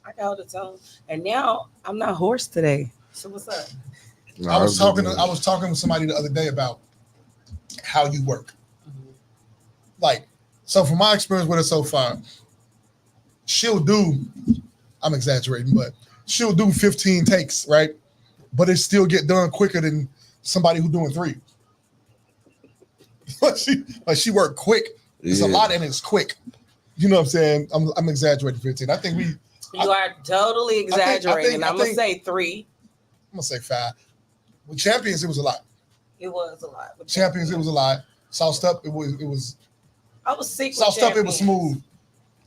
I got all the tone, and now I'm not hoarse today. So what's up? No, I was talking with somebody the other day about how you work. Mm-hmm. Like, so from my experience with her so far, she'll do. I'm exaggerating, but she'll do 15 takes, right? But it still get done quicker than somebody who doing 3. she work quick. It's a lot and it's quick. You know what I'm saying? I'm exaggerating 15. I think you are totally exaggerating. I'm gonna say 3. I'm gonna say 5. With Champions, it was a lot. It was a lot. With Champions, it was a lot. Sauced Up, it was. I was sick. Sauced Up, it was smooth.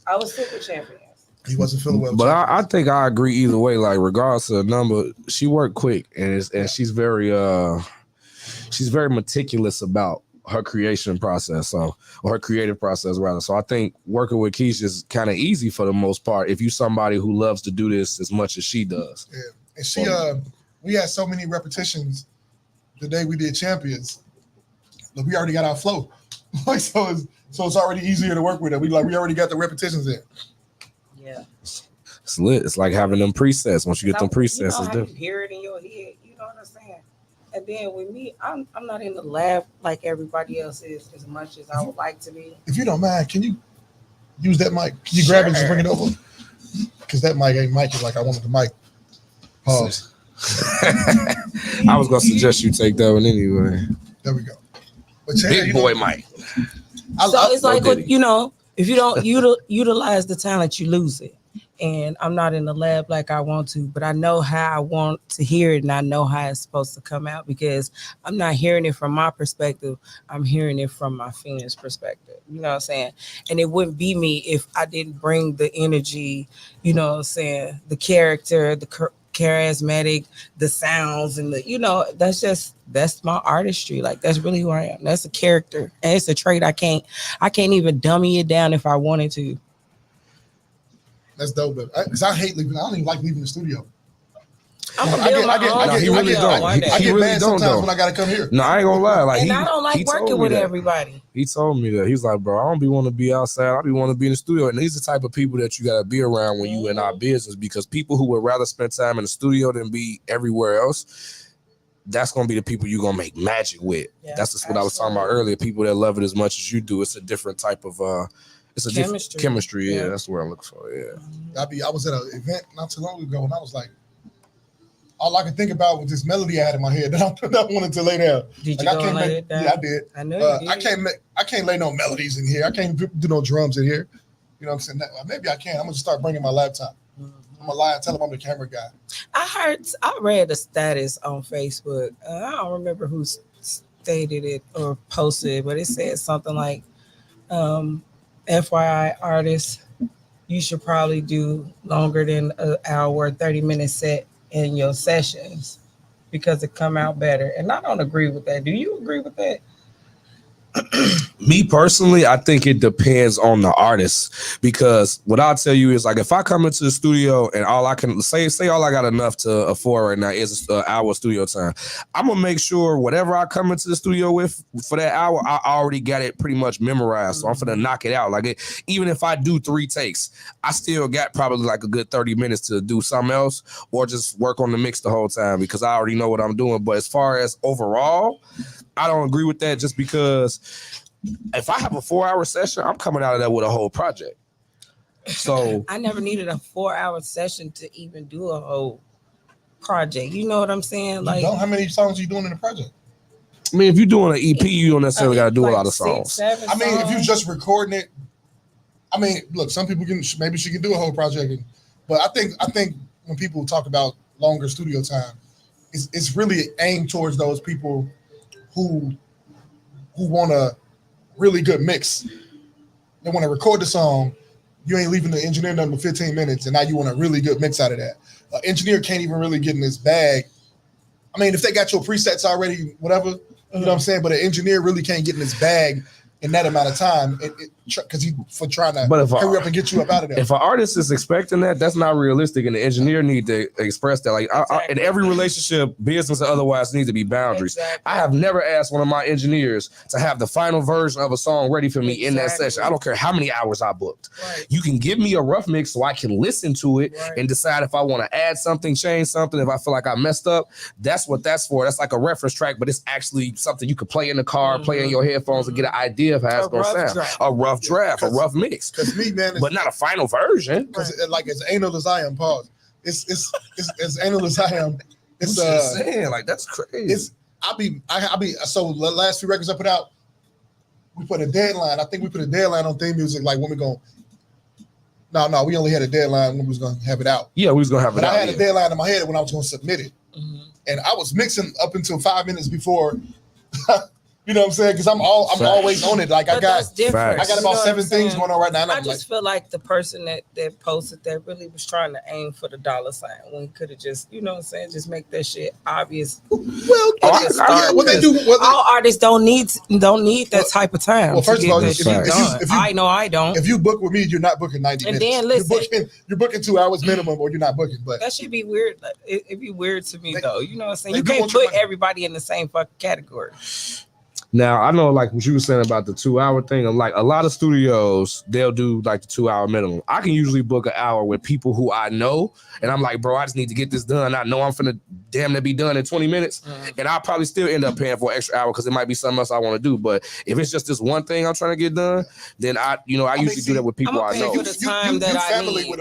I was sick with Champions. He wasn't feeling well. But I think I agree either way. Like regardless of the number, she worked quick and she's very meticulous about her creation process, or her creative process rather. So I think working with Keisha is kind of easy for the most part if you somebody who loves to do this as much as she does. Yeah, and she we had so many repetitions the day we did Champions. Look, we already got our flow, so it's already easier to work with it. We already got the repetitions in. Yeah, it's lit. It's like having them presets. Once you get them presets, it's different. You hear it in your head. You know what I'm saying? And then with me, I'm not in the lab like everybody else is as much as I would like to be. If you don't mind, can you use that mic? Can you grab it and just bring it over? Because that mic ain't mic like I wanted the mic. Pause. I was gonna suggest you take that one anyway. There we go. But Big boy mic. So it's like, if you don't utilize the talent, you lose it. And I'm not in the lab like I want to, but I know how I want to hear it, and I know how it's supposed to come out because I'm not hearing it from my perspective. I'm hearing it from my fans' perspective. You know what I'm saying? And it wouldn't be me if I didn't bring the energy, you know what I'm saying, the character, charismatic, the sounds and that's my artistry. Like that's really who I am. That's a character. And it's a trait I can't even dummy it down if I wanted to. That's dope, because I hate leaving. I don't even like leaving the studio. He really get mad sometimes when I gotta come here. No, I ain't gonna lie. Like, and I don't like working with everybody. He told me that. He's like, bro, I don't be want to be outside. I be want to be in the studio. And these are the type of people that you gotta be around when you in our business, because people who would rather spend time in the studio than be everywhere else, that's gonna be the people you're gonna make magic with. Yeah, that's just what I was talking about earlier. People that love it as much as you do. It's a different type of it's a different chemistry. Yeah, that's what I'm looking for. Yeah. I was at an event not too long ago and I was like, all I could think about was this melody I had in my head that I wanted to lay down. Did you lay it down? Yeah, I did. I know you did. I can't lay no melodies in here. I can't do no drums in here. You know what I'm saying? Maybe I can. I'm gonna start bringing my laptop. I'm gonna lie and tell them I'm the camera guy. I read a status on Facebook. I don't remember who stated it or posted it, but it said something like, FYI artists, you should probably do longer than an hour, 30-minute set in your sessions because it come out better. And I don't agree with that. Do you agree with that? Me personally, I think it depends on the artist, because what I'll tell you is, like, if I come into the studio and all I can say all I got enough to afford right now is an hour studio time, I'm gonna make sure whatever I come into the studio with for that hour, I already got it pretty much memorized. So I'm gonna knock it out. Like, even if I do 3 takes, I still got probably like a good 30 minutes to do something else or just work on the mix the whole time, because I already know what I'm doing. But as far as overall, I don't agree with that, just because if I have a 4-hour session, I'm coming out of that with a whole project. So I never needed a 4-hour session to even do a whole project. You know what I'm saying? Like, how many songs are you doing in the project? I mean, if you're doing an EP, you don't necessarily got to do a lot of songs. 6, 7 I mean, if you're just recording it, I mean, look, some people maybe she can do a whole project, but I think when people talk about longer studio time, it's really aimed towards those people who want a really good mix. They want to record the song. You ain't leaving the engineer nothing but 15 minutes, and now you want a really good mix out of that. Engineer can't even really get in his bag. I mean, if they got your presets already, whatever, you know what I'm saying? But an engineer really can't get in his bag in that amount of time because trying to hurry up and get you up out of there. If an artist is expecting that, that's not realistic, and the engineer need to express that. Like, exactly. In every relationship, business or otherwise, needs to be boundaries. Exactly. I have never asked one of my engineers to have the final version of a song ready for me in that session. I don't care how many hours I booked. Right. You can give me a rough mix so I can listen to it and decide if I want to add something, change something, if I feel like I messed up. That's what that's for. That's like a reference track, but it's actually something you could play in the car, play in your headphones, and get an idea of how it's going to sound. A rough draft, a rough mix. Because me, man, but not a final version. Because like as anal as I am, pause. It's as anal as I am. It's saying, like, that's crazy. I be so the last few records I put out, we put a deadline. I think we put a deadline on theme music, like when we going. No, we only had a deadline when we was gonna have it out. Yeah, we was gonna have it out. But I had a deadline in my head when I was gonna submit it, and I was mixing up until 5 minutes before. You know what I'm saying? Because I'm always on it. Like, I got about 7 things going on right now. And I just feel like the person that posted that really was trying to aim for the dollar sign when he could have just, you know what I'm saying, just make that shit obvious. Well, what they do? All artists don't need that type of time. Well, first of all, if I know I don't. If you book with me, you're not booking 90 minutes. And then listen, you're booking 2 hours minimum, or you're not booking. But that should be weird. It'd be weird to me though. You know what I'm saying? You can't put everybody in the same fucking category. Now, I know, like what you were saying about the 2-hour thing, and like a lot of studios, they'll do like the 2-hour minimum. I can usually book an hour with people who I know, and I'm like, bro, I just need to get this done. I know I'm finna damn near be done in 20 minutes, and I'll probably still end up paying for an extra hour because it might be something else I want to do. But if it's just this one thing I'm trying to get done, then I usually do that with people I know. For the time that I need.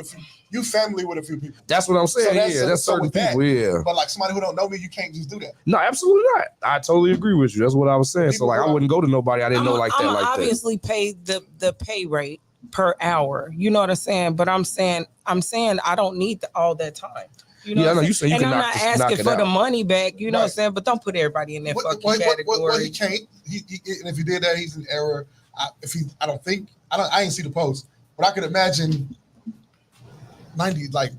You family with a few people. That's what I'm saying. So that's certain people. Yeah. But like somebody who don't know me, you can't just do that. No, absolutely not. I totally agree with you. That's what I was saying. So like, I wouldn't go to nobody I didn't know like that. Like that. Obviously, pay the pay rate per hour. You know what I'm saying? But I'm saying I don't need all that time. You know, you say you and can I'm not asking for the money back. You know what I'm saying? But don't put everybody in that fucking category. What he can't. And if he did that, he's in error. I ain't see the post, but I could imagine 90, like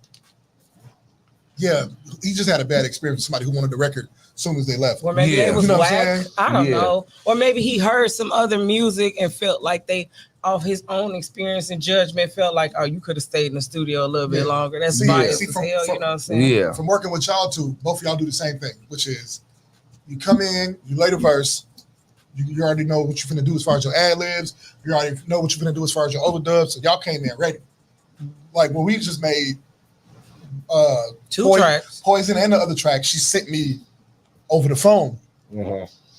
Yeah, he just had a bad experience with somebody who wanted the record as soon as they left. Or maybe they was You know what I'm whack. saying? I don't Yeah. know. Or maybe he heard some other music and felt like they, off his own experience and judgment, felt like, oh, you could have stayed in the studio a little bit longer. That's biased as hell, you know what I'm saying? Yeah. From working with y'all two, both of y'all do the same thing, which is you come in, you lay the verse, you already know what you're finna do as far as your ad libs, you already know what you're finna do as far as your overdubs, so y'all came in ready. Like when we just made Two tracks. Poison and the other track, she sent me over the phone.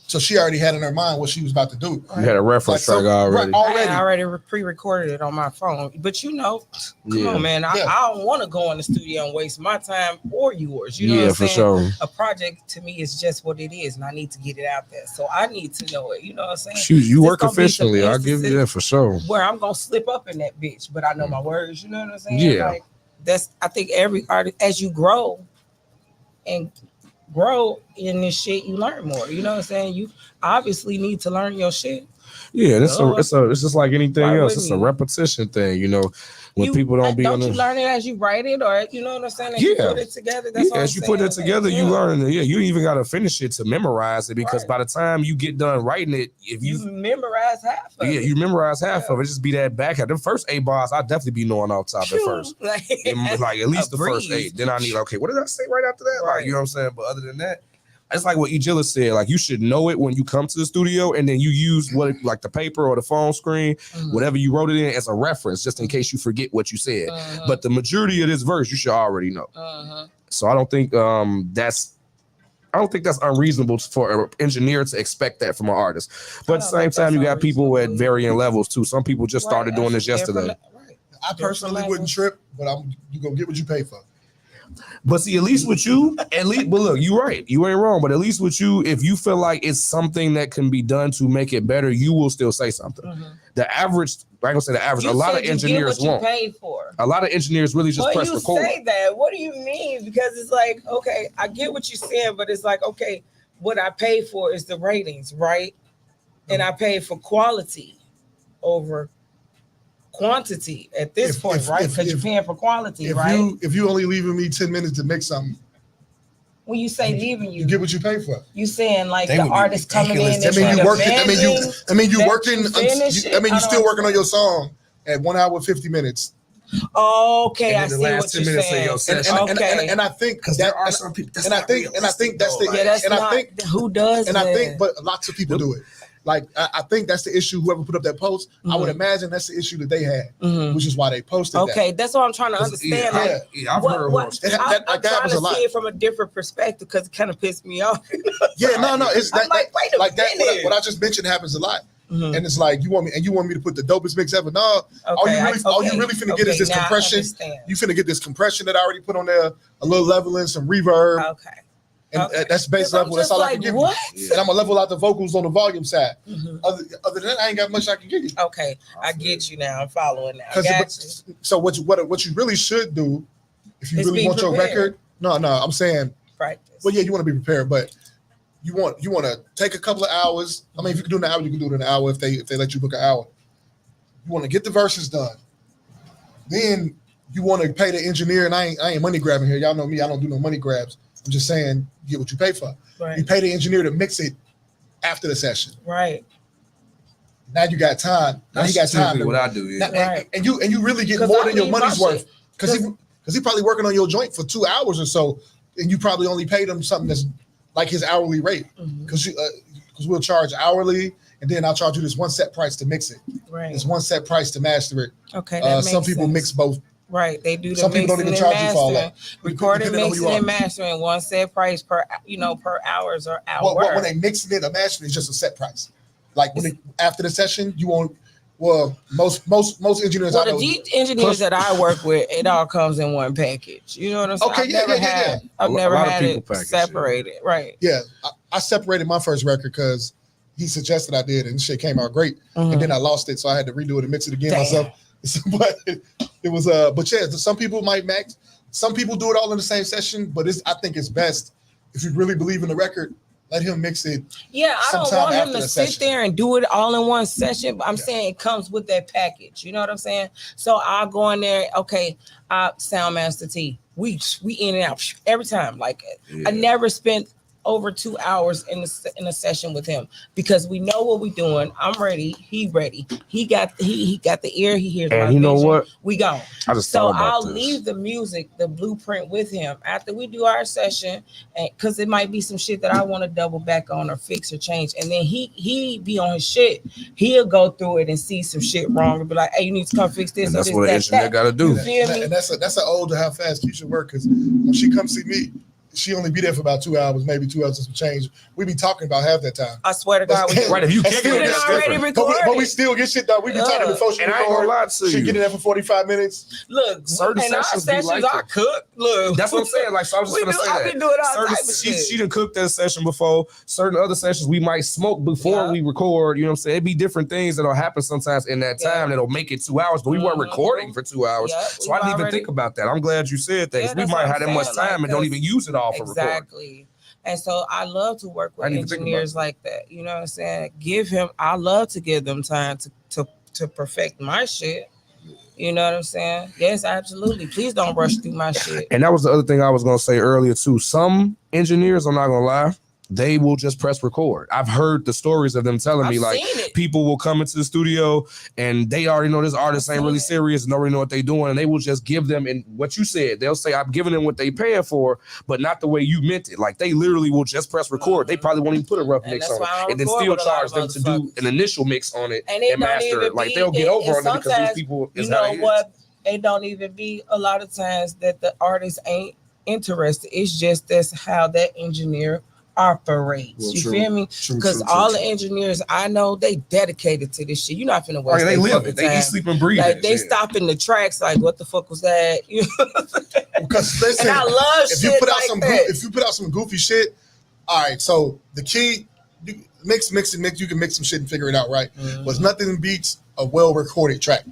So she already had in her mind what she was about to do. You had a reference track already. I already pre-recorded it on my phone. But you know, come on, man. I don't want to go in the studio and waste my time or yours. You know what I'm saying? Sure. A project to me is just what it is, and I need to get it out there. So I need to know it. You know what I'm saying? Shoot, you work There's gonna be some efficiently. I'll give you that for sure. Where I'm gonna slip up in that bitch, but I know my words. You know what I'm saying? Yeah. Like, I think every artist, as you grow and grow in this shit, you learn more. You know what I'm saying? You obviously need to learn your shit. Yeah, it's just like anything else. It's a you? repetition thing, you know. When people don't be don't you learn it as you write it, or you know what I'm saying? As you put it together. That's as you put it together, you learn it. Yeah, you even gotta finish it to memorize it, because by the time you get done writing it, if you memorize half of it. You memorize half of it. Just be that back. The first 8 bars, I definitely be knowing off top at first. like at least the first 8. Then I need, okay, what did I say right after that? Like, you know what I'm saying? But other than that, it's like what Ejilla said. Like, you should know it when you come to the studio, and then you use like the paper or the phone screen, whatever you wrote it in, as a reference, just in case you forget what you said. But the majority of this verse, you should already know. So I don't think that's unreasonable for an engineer to expect that from an artist. But at the same time, you got people at varying levels too. Some people just started doing this yesterday. I personally wouldn't trip, but you gonna get what you pay for. But see, at least with you, but look, you're right. You ain't wrong. But at least with you, if you feel like it's something that can be done to make it better, you will still say something. The average, I'm gonna say the average, a lot of engineers won't. Paid for. A lot of engineers really just press record. You say that. What do you mean? Because it's like, okay, I get what you're saying, but it's like, okay, what I pay for is the ratings, right? And I pay for quality over quantity at this point, right? Because you're paying for quality, right? If you only leaving me 10 minutes to make something, when you say leaving, you get what you pay for. You saying like the artist coming in and you working. You still working on your song at 1 hour 50 minutes. Okay, I see what you're saying. And I think because there are some people, and I think that's the and I think who does, and I think, but lots of people do it. Like I think that's the issue. Whoever put up that post, I would imagine that's the issue that they had, which is why they posted. Okay, that's what I'm trying to understand. I've heard I'm trying to see it from a different perspective because it kind of pissed me off. It's that, like, wait a minute. What I just mentioned happens a lot. And it's like you want me to put the dopest mix ever. No, all you really finna get is this compression. You finna get this compression that I already put on there, a little leveling, some reverb. Okay. And that's base level. That's all I can give you. And I'm gonna level out the vocals on the volume side. Other than that, I ain't got much I can give you. Okay, I get you now. I'm following now. So what you really should do, if you really want your record, no, I'm saying practice. Well, yeah, you want to be prepared, but you want to take a couple of hours. I mean, if you can do it in an hour, you can do it in an hour if they let you book an hour. You want to get the verses done. Then you want to pay the engineer, and I ain't money grabbing here. Y'all know me, I don't do no money grabs. I'm just saying, get what you pay for. Right. You pay the engineer to mix it after the session. Right. Now you got time. Now he got time. What I do, and you really get more than your money's worth because he probably working on your joint for 2 hours or so, and you probably only paid him something that's like his hourly rate because we'll charge hourly, and then I'll charge you this one set price to mix it. Right. This one set price to master it. Okay. Some people mix both. Right, they do the some people don't even charge you for all that. Recording, mixing, and mastering, one set price per hours or hour. Well, when they mixing it or mastering, it's just a set price. Like after the session, you won't. Well, most engineers. Well, the engineers that I work with, it all comes in one package. You know what I'm saying? Okay, I've never had it separated. Right. Yeah, I separated my first record because he suggested I did, and shit came out great. And then I lost it, so I had to redo it and mix it again myself. But it was but yeah, some people might max. Some people do it all in the same session, but I think it's best if you really believe in the record, let him mix it. Yeah, I don't want him to sit there and do it all in one session. But I'm saying it comes with that package. You know what I'm saying? So I'll go in there. Okay, Sound Master T. We in and out every time. Like I never spent over 2 hours in a session with him because we know what we're doing. I'm ready. He ready. He got the ear. He hears and my you know vision. what? We gone. I just So thought about I'll this. leave the music, the blueprint with him after we do our session, and because it might be some shit that I want to double back on or fix or change. And then he be on his shit. He'll go through it and see some shit wrong and be like, "Hey, you need to come fix this." And that's this, what an engineer got to do. You feel me? And that's an old to how fast Keisha work, because when she comes see me, she only be there for about 2 hours, maybe 2 hours and some change. We be talking about half that time. I swear to God, we Right, if you And kick still it, get that's already different. recorded. But we still get shit done. We be talking before she And I ain't gonna lie to She you. get in there for 45 minutes. Look, Certain in our sessions be sessions, like I that. cook. Look, That's what I'm saying. Like, so I was just gonna say I've that. been doing all Certain, type of shit. she done cooked that session before. Certain other sessions we might smoke before we record. You know what I'm saying? It'd be different things that'll happen sometimes in that time that'll make it 2 hours, but we weren't recording for 2 hours. So I didn't even think about that. I'm glad you said that. 'Cause we might have that much time and don't even use it all for recording. Exactly. And so I love to work with engineers like that. You know what I'm saying? I love to give them time to perfect my shit. You know what I'm saying? Yes, absolutely. Please don't rush through my shit. And that was the other thing I was gonna say earlier too. Some engineers, I'm not gonna lie, they will just press record. I've heard the stories of them telling me like people will come into the studio and they already know this artist ain't really serious and already know what they doing, and they will just give them, and what you said, they'll say I'm giving them what they paying for, but not the way you meant it. Like they literally will just press record. They probably won't even put a rough mix on it, and then still charge them to do an initial mix on it and master it. Like they'll get over on it because these people is how it is. It don't even be a lot of times that the artist ain't interested. It's just that's how that engineer operates. Well, you true. feel me? Because all the engineers I know, they dedicated to this shit. You're not finna waste. They live it. They eat, sleep, and breathe. Like they stop in the tracks. Like, what the fuck was that? You know? Because listen, and I love if shit you put out like some that. if you put out some goofy shit, all right. So the key, mix. You can mix some shit and figure it out, right? But nothing beats a well recorded track.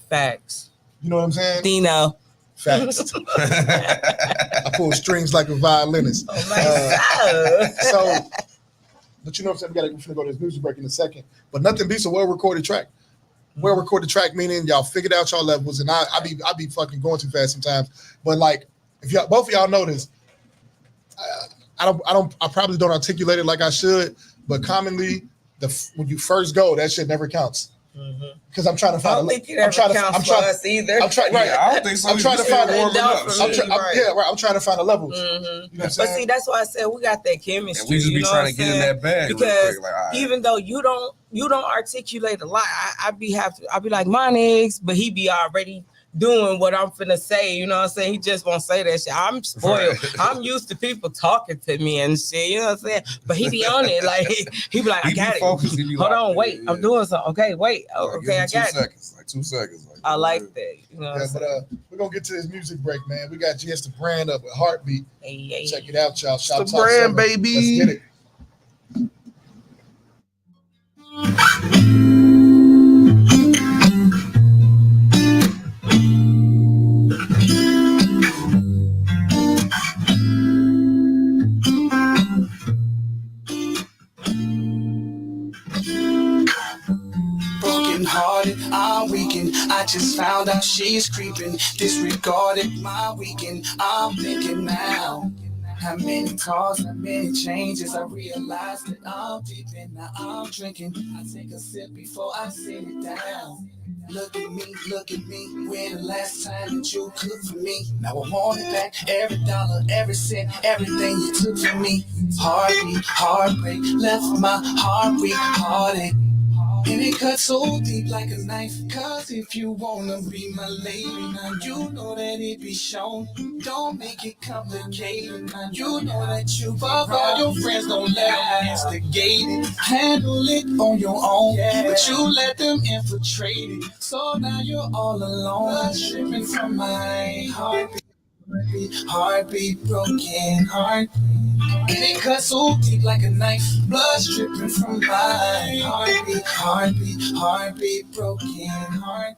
Facts. You know what I'm saying? Dino. Facts. I pull strings like a violinist. Oh my God. So, but you know what I'm saying? We're gonna go to this music break in a second. But nothing beats a well-recorded track. Well-recorded track meaning y'all figured out y'all levels, and I be fucking going too fast sometimes. But like, if y'all both of y'all know this, I probably don't articulate it like I should. But commonly, when you first go, that shit never counts. Because I'm trying to find. I'm trying to find a level. You know what I'm but saying? see, that's why I said we got that chemistry. And we just be trying to get in that bag because real quick, like, even though you don't articulate a lot, I be like my niggas, but he be already doing what I'm finna say, you know what I'm saying? He just won't say that shit. I'm spoiled. I'm used to people talking to me and shit, you know what I'm saying? But he be on it, like he be like, I got it. Hold on, wait, I'm doing something. Okay, wait. Okay, I got it. 2 seconds. Like, I like that. You know what I'm saying? But we're gonna get to this music break, man. We got GS the brand up with Heartbeat. Hey. Check it out, y'all. Shoptalk the brand, 7. baby. Let's get it. Hearted, I'm weakened. I just found out she's creeping. Disregarded my weekend. I'm thinking now. How many calls, how many changes? I realized that I'm deep in. Now I'm drinking. I take a sip before I sit it down. Look at me. When the last time that you cooked for me? Now I want it back. Every dollar, every cent, everything you took from me. Heartbeat, heartbreak, left my heart heartache. And it cuts so deep like a knife. Cause if you wanna be my lady, now you know that it be shown. Don't make it complicated. Now you know that you fuck all your friends. Don't let them instigate it. Handle it on your own. But you let them infiltrate it. So now you're all alone. Tripping from my heartbeat, broken heart. And it cuts so deep like a knife. Blood dripping from my heartbeat, broken heart.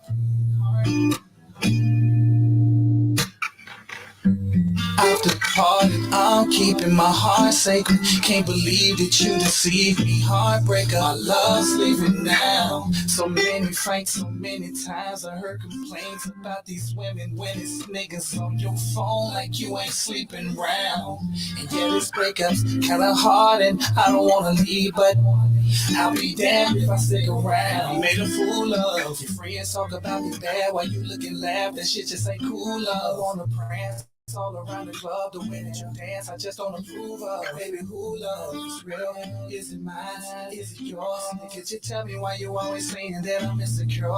After the party, I'm keeping my heart sacred. Can't believe that you deceived me. Heartbreaker, my love's leaving now. So many fights, so many times I heard complaints about these women when it's niggas on your phone like you ain't sleeping round. And yeah, this breakup's kinda hard and I don't wanna leave, but I'll be damned if I stick around. You made a fool of your friends, talk about me bad while you look and laugh. That shit just ain't cool. Love on the prance all around the club, the way that you dance, I just don't approve of. Baby, who love is real? Is it mine? Is it yours? And could you tell me why you always saying that I'm insecure?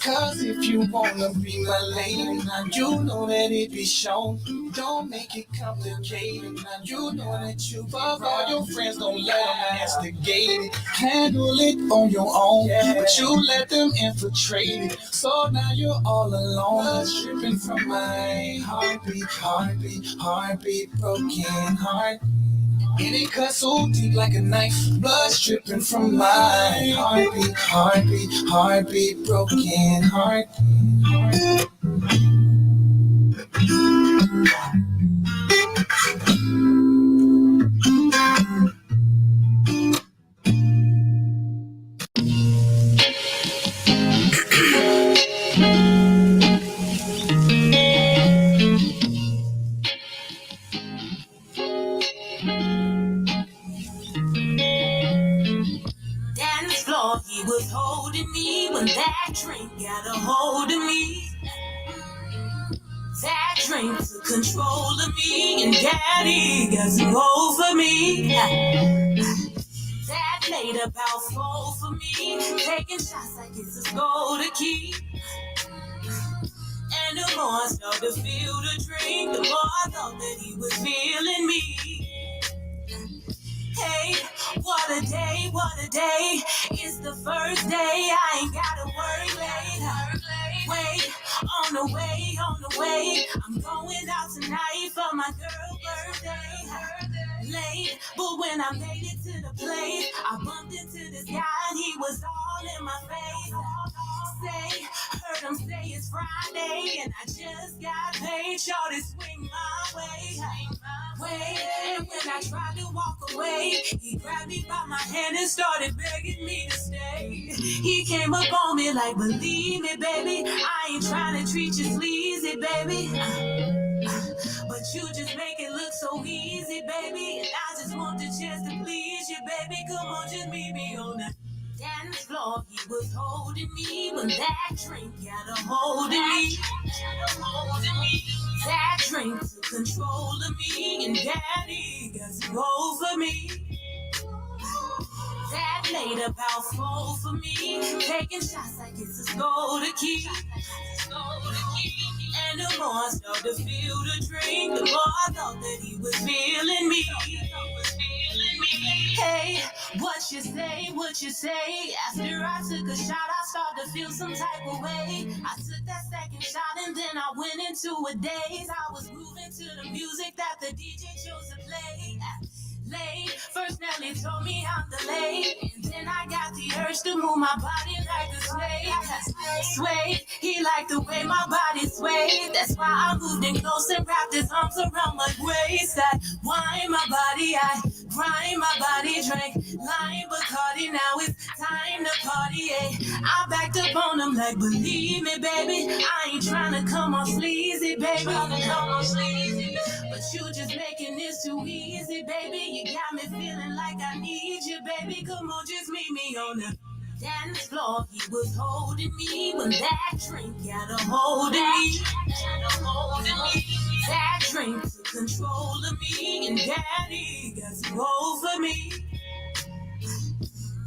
Cause if you wanna be my lady, now you know that it be shown. Don't make it complicated. Now you know that you fuck all your friends, don't let them instigate it. Handle it on your own, but you let them infiltrate it. So now you're all alone, stripping from my heartbeat, heartbeat, heartbeat, broken heart. And it cuts so deep like a knife, blood dripping from my heartbeat, heartbeat, heartbeat, broken heart. Dance floor, he was holding me when that drink got a hold of me. That drink took control of me, and daddy got some hope for me. That made about 4 for me, taking shots like it's a goal to keep. And the more I started to feel the drink, the more I thought that he was feeling me. Hey, what a day, what a day. It's the first day, I ain't gotta work late. Wait, on the way, on the way. I'm going out tonight for my girl's birthday. Late, but when I made it to the place, I bumped into this guy and he was all in my face. Heard him say it's Friday and I just got paid. Shorty swing my way. And when I tried to walk away, he grabbed me by my hand and started begging me to stay. He came up on me like, believe me, baby, I ain't trying to treat you sleazy, baby. But you just make it look so easy, baby. And I just want the chance to please you, baby. Come on, just meet me on the dance floor. He was holding me when that drink got a hold of me. That drink took control of me, and daddy got some over me. That made about 4 for me, taking shots like it's a goal to keep. And the more I started to feel the drink, the more I thought that he was feeling me. Hey, what you say, what you say? After I took a shot, I started to feel some type of way. I took that second shot and then I went into a daze. I was moving to the music that the DJ chose to play. Late, first Nelly told me I'm delayed, and then I got the urge to move my body like a slave. Sway, he liked the way my body swayed. That's why I moved in close and wrapped his arms around my waist. I wind my body, I grind my body, drank lime Bacardi. Now it's time to party. I backed up on him like, believe me, baby, I ain't trying to come on sleazy, baby. But you just making this too easy, baby. You got me feeling like I need you, baby. Come on, just meet me on the dance floor. He was holding me when that drink got a hold of me. That drink took control of me, and daddy got some over me.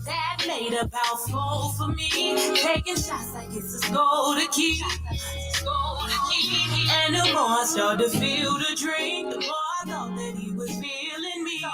That made about 4 for me, taking shots like it's a goal to keep. And the more I started to feel the drink, the more I thought that he was feeling me.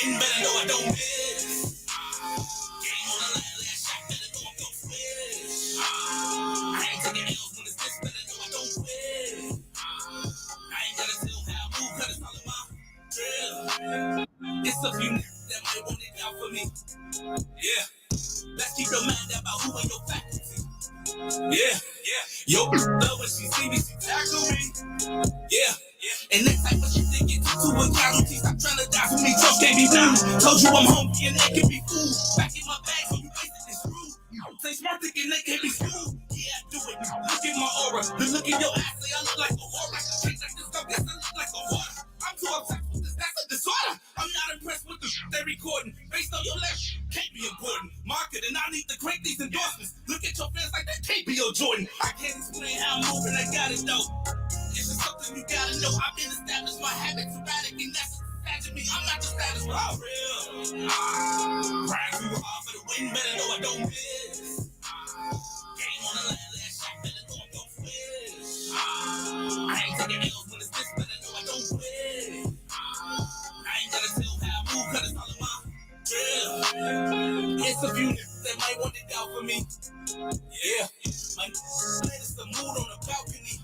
win, better know I don't miss. Game on the line, last shot, better know I'm gon' switch. I ain't taking L's when it's this, better know I don't quit. I ain't gotta tell how I move, cause it's all in my drill. It's a few niggas that might want it out for me. Yeah. Let's keep your mind about who ain't your faculty. Yeah. Yo, love when she see me, she tackle me. Yeah. And next time when she think it's too a casualty, stop trying to die for me. Trust can't be blue. Told you I'm hungry and they can be food. Back in my bag, so you wasted this screw. Say smart thinking they can be smooth. Yeah, I do it. Look at my aura. The look in your eyes, say I look like a horror. Change like this, go guess I look like a water. I'm too obsessed with this, that's a disorder. I'm not impressed with the they recording. Based on your left, can't be important. Marketing, I need to crank these endorsements. Look at your fans like they can't be your Jordan. I can't explain how I'm moving, I got it though. It's just something you gotta know. I've been established, my habits erratic, and that's imagine me. I'm not the status, but I'm real. Grind too hard for the win, better know I don't miss. Game on the line, last shot, better know I'm gon' switch. I ain't taking L's when it's this, better know I don't quit. I ain't gotta tell how I move, cause it's all in my drill. It's a few niggas that might want it out for me. Yeah, my latest the mood on the balcony.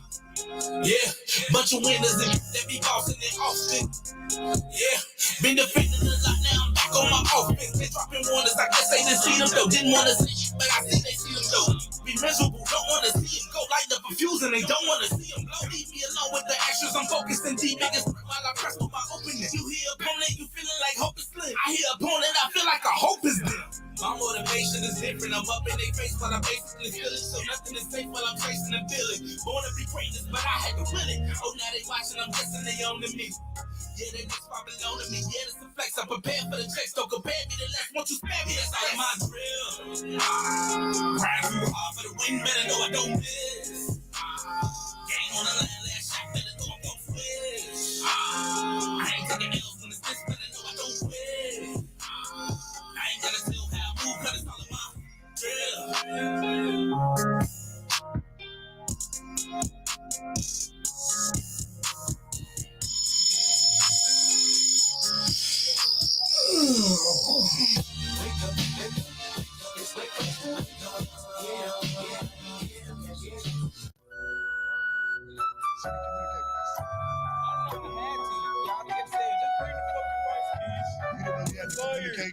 Yeah, bunch of winners and they be bossing it often. Yeah, been defending a lot, now I'm back on my offense. They dropping warners, I guess they didn't see them though. Didn't wanna see shit, but I see they see them though. Be miserable, don't wanna see them go. Light up a fuse and they don't wanna see them blow. Leave me alone with the extras, I'm focused and deep. Biggest while I press with my openness. You hear opponent, you feeling like hope is slim. I hear opponent, I feel like a hope is dim. My motivation is different. I'm up in their face, but I'm basically feeling so nothing is safe while I'm chasing the feeling. Born to be greatness, but I had to will it. Oh, now they watching, I'm guessing they owning me. Yeah, they next probably owning me. Yeah, it's a flex. I'm prepared for the checks. Don't compare me to less. Won't you spare me? That's all of my drill. Grind too hard for the win, better know I don't miss. Game on the line, last shot, better know I'm gon' switch. I ain't taking L's when it's this, better know I don't quit. I ain't gotta tell how I move, cause it's all in my drill.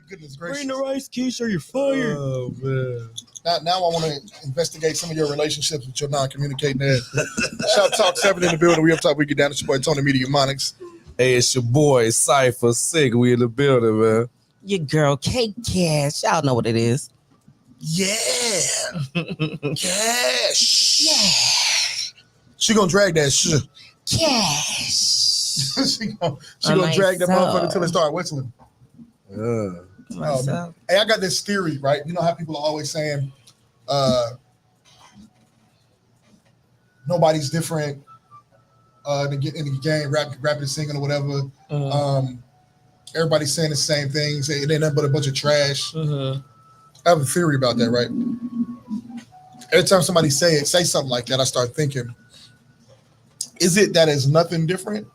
Goodness gracious. Bring the rice, Keisha, you're fired. Oh man. Now I want to investigate some of your relationships with your non-communicating head. Shoptalk 7 in the building. We up top. We get down. It's your boy Tony Media Monics. Hey, it's your boy CYPHERSICK. We in the building, man. Your girl, KESHIA. Y'all know what it is. Yeah. Cash. Yeah. She gonna drag that shit. Cash. she gonna drag that motherfucker until it start whistling. Hey, I got this theory, right? You know how people are always saying nobody's different in the game, rapping, singing, or whatever. Everybody's saying the same things. It ain't nothing but a bunch of trash. I have a theory about that, right? Every time somebody say something like that, I start thinking, is it that it's nothing different?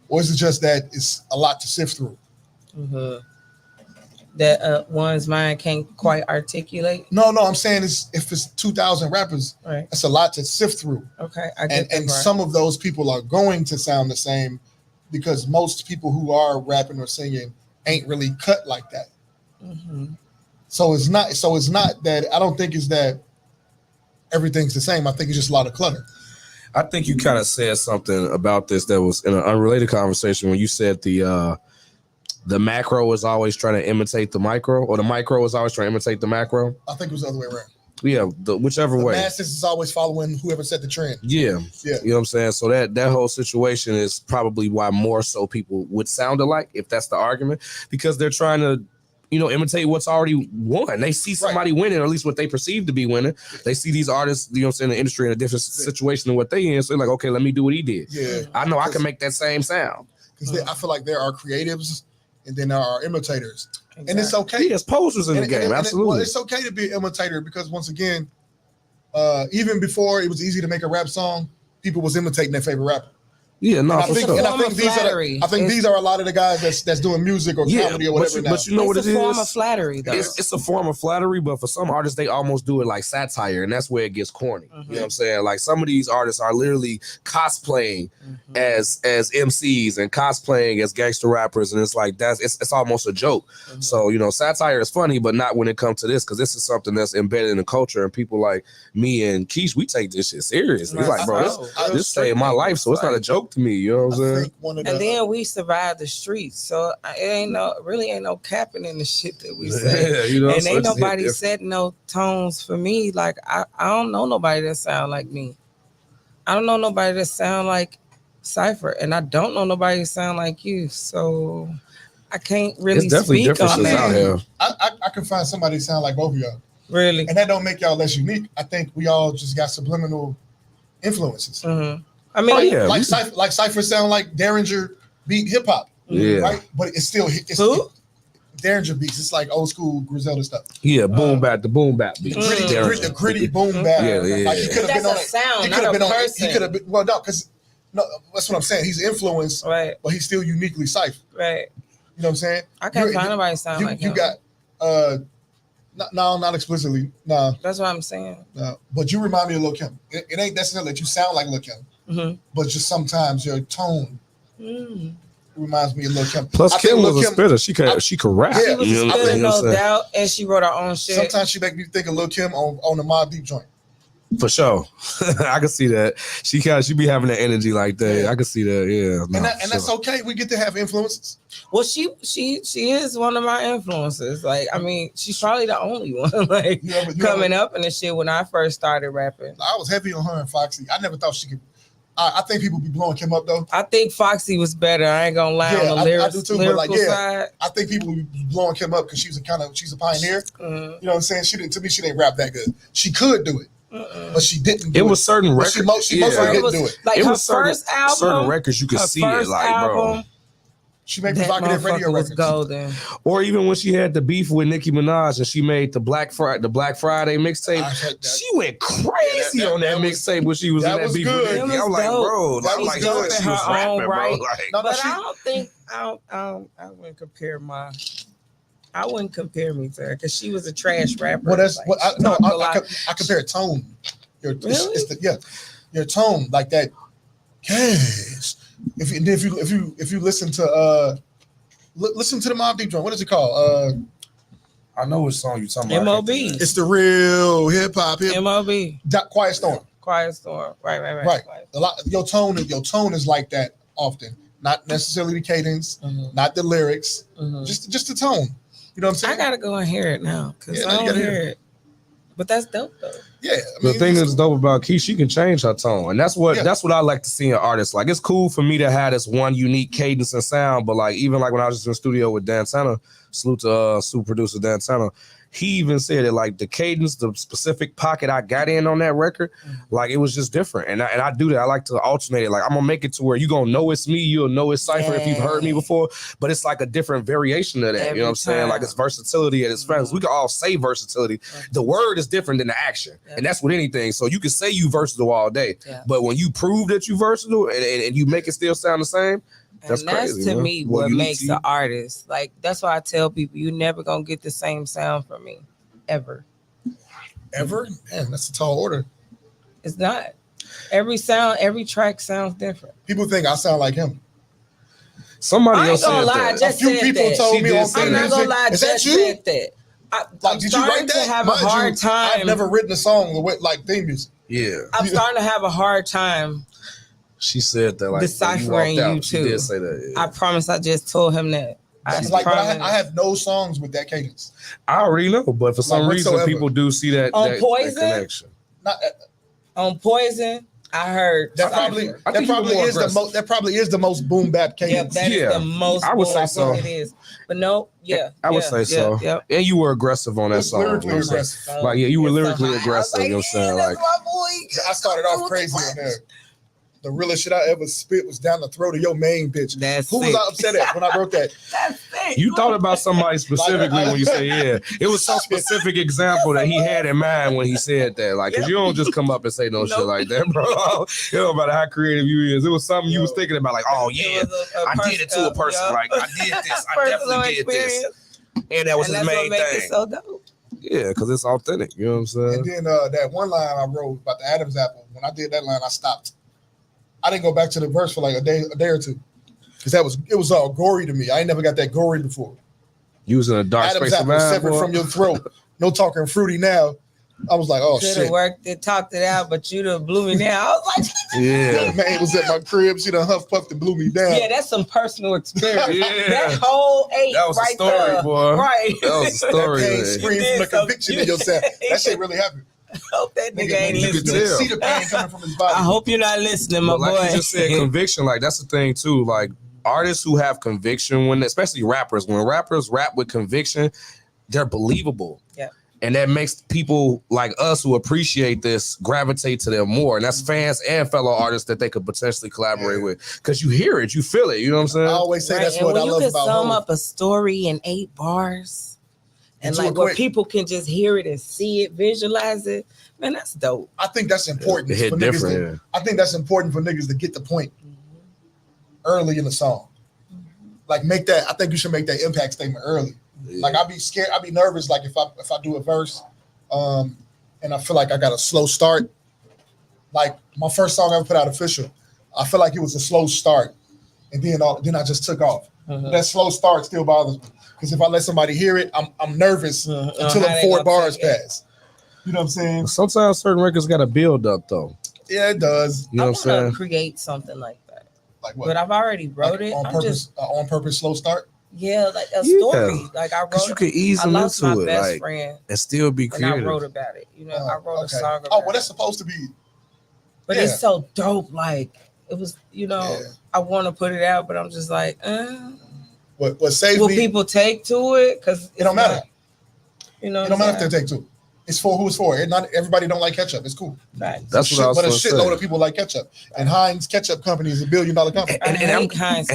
Or is it just that it's a lot to sift through? That one's mind can't quite articulate. No, I'm saying if it's 2,000 rappers, right, that's a lot to sift through. Okay, I get that. And some of those people are going to sound the same because most people who are rapping or singing ain't really cut like that. So it's not that, I don't think it's that everything's the same. I think it's just a lot of clutter. I think you kind of said something about this that was in an unrelated conversation when you said the macro is always trying to imitate the micro, or the micro is always trying to imitate the macro. I think it was the other way around. Yeah, whichever way. The masses is always following whoever set the trend. Yeah. You know what I'm saying? So that whole situation is probably why more so people would sound alike, if that's the argument, because they're trying to, imitate what's already won. They see somebody winning, or at least what they perceive to be winning. They see these artists, in the industry in a different situation than what they in. So they're like, okay, let me do what he did. Yeah. I know I can make that same sound. Because I feel like there are creatives and then there are imitators. Exactly. And it's okay. There's posers in the game, absolutely. It's okay to be an imitator because once again, even before it was easy to make a rap song, people was imitating their favorite rapper. Yeah, no, And I for think, sure. and I think these are Flattery. these are a lot of the guys that's doing music or comedy or whatever now. But you know what it It's a form of is? flattery, though. It's a form of flattery, but for some artists, they almost do it like satire, and that's where it gets corny. You know what I'm saying? Like some of these artists are literally cosplaying as MCs and cosplaying as gangster rappers, and it's like it's almost a joke. So you know, satire is funny, but not when it comes to this, because this is something that's embedded in the culture, and people like me and Keish, we take this shit serious. It's like, bro, this saved my life, so it's not a joke to me. You know what I'm saying? And then we survived the streets, so it really ain't no capping in the shit that we say. Yeah, you know, and so ain't it's nobody setting no tones for me. Like I don't know nobody that sound like me. I don't know nobody that sound like Cypher, and I don't know nobody that sound like you. So I can't really It's definitely speak on differences out that. here. I can find somebody that sound like both of y'all, Really, and that don't make y'all less unique. I think we all just got subliminal influences. I mean, like Cypher sound like Derringer beat hip hop, right? But it's still Derringer beats. It's like old school Griselda stuff. Yeah, boom bap, the boom bap beat. The gritty boom bap. Like he could have been on it. Sound, He could have been on it. He could have been. Well, no, because that's what I'm saying. He's influenced, right? But he's still uniquely Cypher, right? You know what I'm saying? I can't find nobody sound like him. You got not explicitly. No, that's what I'm saying. But you remind me of Lil Kim. It ain't necessarily that you sound like Lil Kim, but just sometimes your tone reminds me of Lil Kim. Plus, Kim was a spitter. She could rap. She was a spitter, no doubt, and she wrote her own shit. Sometimes she make me think of Lil Kim on the Mobb Deep joint. For sure, I can see that. She be having that energy like that. Yeah. I can see that. Yeah, and that's okay. We get to have influences. Well, she is one of my influences. Like, I mean, she's probably the only one. Like coming up and the shit when I first started rapping. I was heavy on her and Foxy. I never thought she could. I think people be blowing Kim up though. I think Foxy was better. I ain't gonna lie on the lyrics. I do too, lyrical side. I think people be blowing Kim up because she's a pioneer. You know what I'm saying? She didn't rap that good. She could do it. But she didn't do it. It was certain records. She mostly didn't do it. Like it her was first album, certain records you could see it like, album, bro. She made provocative radio records. Golden. Or even when she had the beef with Nicki Minaj and she made the Black Friday mixtape, she went crazy on that mixtape when she was in that beef with Nicki. I'm like, bro, that was good. She was rapping, bro. Like, but I wouldn't compare I wouldn't compare me to her because she was a trash rapper. Well, that's what I compare tone. Your tone like that. Cash. If you listen to the Mobb Deep joint, what is it called? I know which song you talking about. M.O.B. It's the real hip hop. M.O.B. Quiet Storm. Quiet Storm. Right. Your tone is like that often. Not necessarily the cadence, not the lyrics, just the tone. You know what I'm saying? I gotta go and hear it now because I don't hear it. But that's dope though. Yeah. The thing that's dope about Keish, she can change her tone. And that's what I like to see in artists. Like, it's cool for me to have this one unique cadence and sound, but like even like when I was just in the studio with Dan Tanner, salute to super producer Dan Tanner, he even said that like the cadence, the specific pocket I got in on that record, like it was just different. And I do that. I like to alternate it. Like I'm gonna make it to where you gonna know it's me, you'll know it's Cypher if you've heard me before, but it's like a different variation of that. You know what I'm saying? Like it's versatility at its friends. We can all say versatility. The word is different than the action. And that's with anything. So you can say you versatile all day, but when you prove that you versatile and you make it still sound the same, that's crazy, to me what makes the artist. Like that's why I tell people you never gonna get the same sound from me ever. Man, that's a tall order. It's not. Every track sounds different. People think I sound like him. Somebody else said that. A few people told me on I'm not gonna lie. Is that you? Did you write that? Have a hard time. I've never written a song the way like theme music. Yeah, I'm starting to have a hard time. She said that like deciphering you too. She did say that. Yeah. I promise. I just told him that. I have no songs with that cadence. I already know, but for some reason, people do see that on Poison. That connection. On Poison, I heard that probably is the most boom bap cadence. Yeah, that is the most. I would say so. It is, but no, I would say so. Yeah. And you were aggressive on that song. Lyrically aggressive. Like you were lyrically aggressive. You know what I'm saying? Like I started off crazy on there. the realest shit I ever spit was down the throat of your main bitch. That's Who was I upset at when I wrote that? That's it. You thought about somebody specifically when you say yeah. It was some specific example that he had in mind when he said that. Like, cause you don't just come up and say no shit like that, bro. It don't matter how creative you is. It was something you was thinking about, like, oh yeah, I did it to a person. Like, I did this. I definitely did this. And that was his main thing. It so dope. Yeah, because it's authentic. You know what I'm saying? And then that one line I wrote about the Adam's apple. When I did that line, I stopped. I didn't go back to the verse for like a day or two, because it was all gory to me. I ain't never got that gory before. You was in a dark Adam's space of apple mind, separate boy. from your throat. No talking fruity now. I was like, oh Could shit. have worked it, talked it out, but you done blew me down. I was like, Yeah. Man was at my crib. She done huff puffed and blew me down. yeah, that's some personal experience. Yeah. That whole eight That was a right story, there. boy. Right. That was a story. Pain man. scream did from the conviction in yourself. That shit really happened. I hope that nigga ain't you could listening. tell. See the pain coming from his body. I hope you're not listening, my But like boy. you just said, conviction, like that's the thing too. Like artists who have conviction, when especially rappers, when rappers rap with conviction, they're believable. Yeah. And that makes people like us who appreciate this gravitate to them more. And that's fans and fellow artists that they could potentially collaborate with. Because you hear it, you feel it. You know what I'm saying? I always say Right, that's and what when I you love can about sum Hov. up a story in 8 bars, and Into like it where quick. people can just hear it and see it, visualize it, man, that's dope. I think that's important It hit for niggas. different. I think that's important for niggas to get the point early in the song. Like make that. I think you should make that impact statement early. Like I'd be scared. I'd be nervous. Like if I do a verse, and I feel like I got a slow start. Like my first song I ever put out official, I feel like it was a slow start, and then I just took off. That slow start still bothers me, because if I let somebody hear it, I'm nervous until how the they 4 gonna bars take it. pass. You know what I'm saying? Sometimes certain records got to build up though. Yeah, it does. You know I what I'm want saying? to create something like that, Like what? but I've already wrote it. on I'm purpose. just On purpose, slow start. like a Yeah. story. Like I Because wrote. you can ease I them lost my into it, best like, friend, and still be and creative. I wrote about it. You know, I wrote a song about Oh, well, it. that's supposed to be. But Yeah. it's so dope. Like it was, Yeah. I want to put it out, but I'm just like, What saves will me? people take to it? Because It don't matter. You know, It don't matter if they take 2. It's for who it's for. Not everybody don't like ketchup. It's cool. Right. That's what I was But a gonna say. shitload of people like ketchup. And Heinz Ketchup Company is $1 billion company. And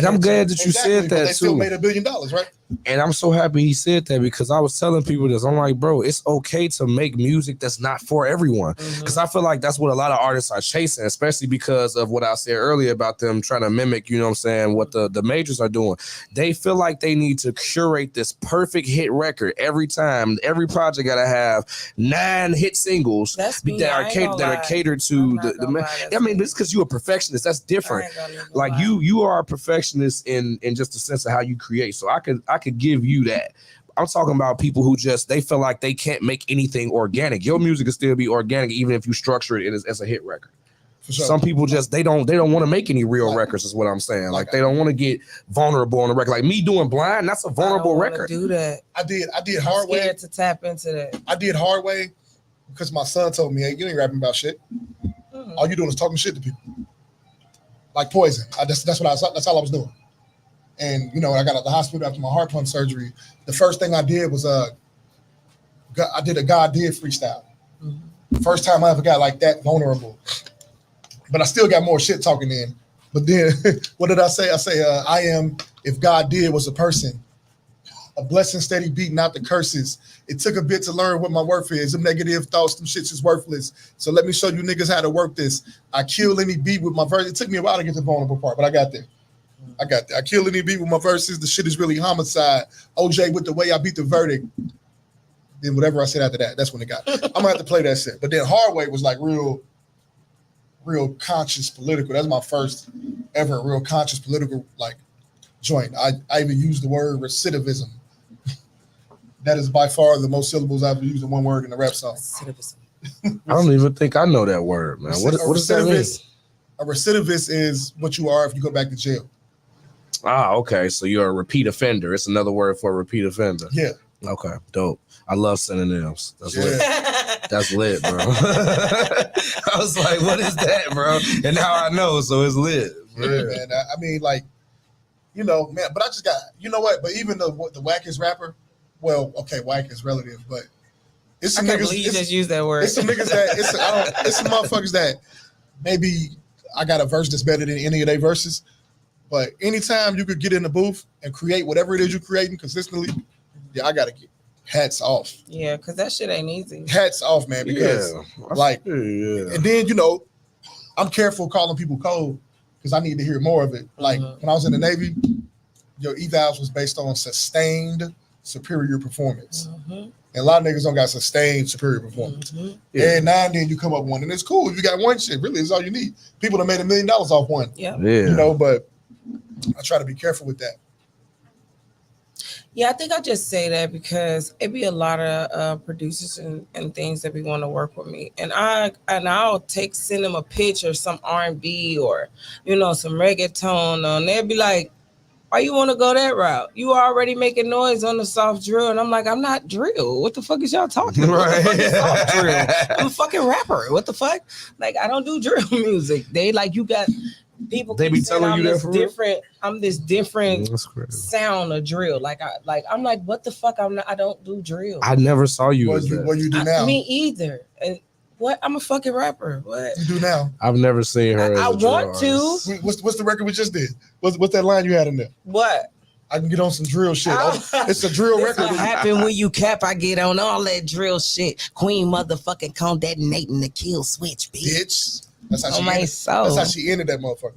I'm glad that you said but that they still too. made $1 billion, right? And I'm so happy he said that, because I was telling people this. I'm like, bro, it's okay to make music that's not for everyone. Because I feel like that's what a lot of artists are chasing, especially because of what I said earlier about them trying to mimic, you know what I'm saying, what the majors are doing. They feel like they need to curate this perfect hit record every time. Every project got to have 9 hit singles That's me. that I are ain't catered, gonna that are lie. catered to I'm not the gonna lie, I that's mean, me. it's because you're a perfectionist. That's different. Like you are a perfectionist in just the sense of how you create. So I could give you that. I'm talking about people who just they feel like they can't make anything organic. Your music can still be organic even if you structure it as a hit record. For sure. Some people just they don't want to make any real records, is what I'm saying. Like they don't want to get vulnerable on the record. Like me doing Blind, that's a vulnerable record. Do that. I did I'm Hard Way. scared to tap into that. I did Hard Way because my son told me, hey, you ain't rapping about shit. All you doing is talking shit to people. Like Poison. That's all I was doing. And I got out of the hospital after my heart pump surgery. The first thing I did was I did a God Did freestyle. First time I ever got like that vulnerable. But I still got more shit talking in. But then what did I say? I say I am, if God did was a person, a blessing steady beating out the curses. It took a bit to learn what my worth is. Them negative thoughts, them shits is worthless. So let me show you niggas how to work this. I kill any beat with my verse. It took me a while to get to the vulnerable part, but I got there. I kill any beat with my verses. The shit is really homicide. OJ with the way I beat the verdict. Then whatever I said after that, that's when it got. I'm gonna have to play that shit. But then Hard Way was like real conscious political. That's my first ever real conscious political like joint. I even used the word recidivism. That is by far the most syllables I've used in one word in a rap song. I don't even think I know that word, man. What does that mean? A recidivist is what you are if you go back to jail. Ah, okay. So you're a repeat offender. It's another word for a repeat offender. Yeah. Okay, dope. I love synonyms. That's Yeah. lit. That's lit, bro. I was like, what is that, bro? And now I know, so it's lit. Yeah, man. I mean, like, man, but I just got, what? But even the wackest rapper, well, okay, whack is relative, but it's some I can't niggas. believe you just used that word. It's some niggas that it's some motherfuckers that maybe I got a verse that's better than any of their verses. But anytime you could get in the booth and create whatever it is you're creating consistently, yeah, I gotta get hats off. Yeah, because that shit ain't easy. Hats off, man. Because and then I'm careful calling people cold because I need to hear more of it. Like when I was in the Navy, your evals was based on sustained superior performance. And a lot of niggas don't got sustained superior performance. And now and then you come up with one, and it's cool. If you got one shit, really, it's all you need. People that made $1 million off one. Yeah. But I try to be careful with that. Yeah, I think I just say that because it be a lot of producers and things that be want to work with me, and I'll send them a pitch or some R&B or some reggaeton, and they'll be like, "Why you want to go that route? You already making noise on the soft drill," and I'm like, "I'm not drill. What the fuck is y'all talking about? What the fuck is soft drill? I'm a fucking rapper. What the fuck? Like I don't do drill music. They like you got." People they be telling you that for different. I'm this different sound of drill. I'm like, what the fuck? I don't do drill. I never saw you. What you do now? Me either. And what? I'm a fucking rapper. What you do now? I've never seen her. I want to. What's the record we just did? What's that line you had in there? What? I can get on some drill shit. It's a drill record. What happen when you cap? I get on all that drill shit. Queen motherfucking cone detonating the kill switch, bitch. That's how she ended that motherfucker.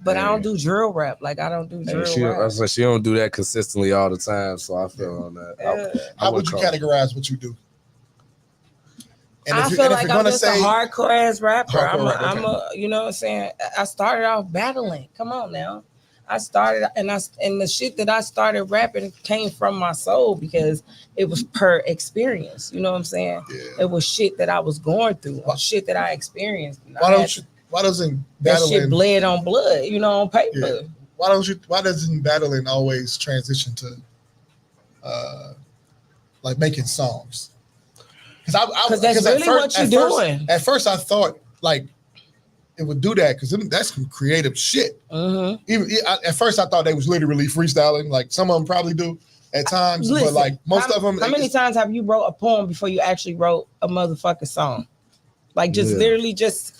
But I don't do drill rap. Like I don't do drill rap. She don't do that consistently all the time. So I feel on that. How would you categorize what you do? And I feel like I'm just a hardcore ass rapper. I'm a you know what I'm saying? I started off battling. Come on now. I started and the shit that I started rapping came from my soul because it was per experience. You know what I'm saying? Yeah. It was shit that I was going through, shit that I experienced. Why doesn't battling, that shit bled on blood, on paper? Yeah. Why doesn't battling always transition to like making songs? Because that's really what you're doing. At first I thought like it would do that because that's some creative shit. At first I thought they was literally freestyling. Like some of them probably do at times, but like most of them. How many times have you wrote a poem before you actually wrote a motherfucking song? Like just literally just,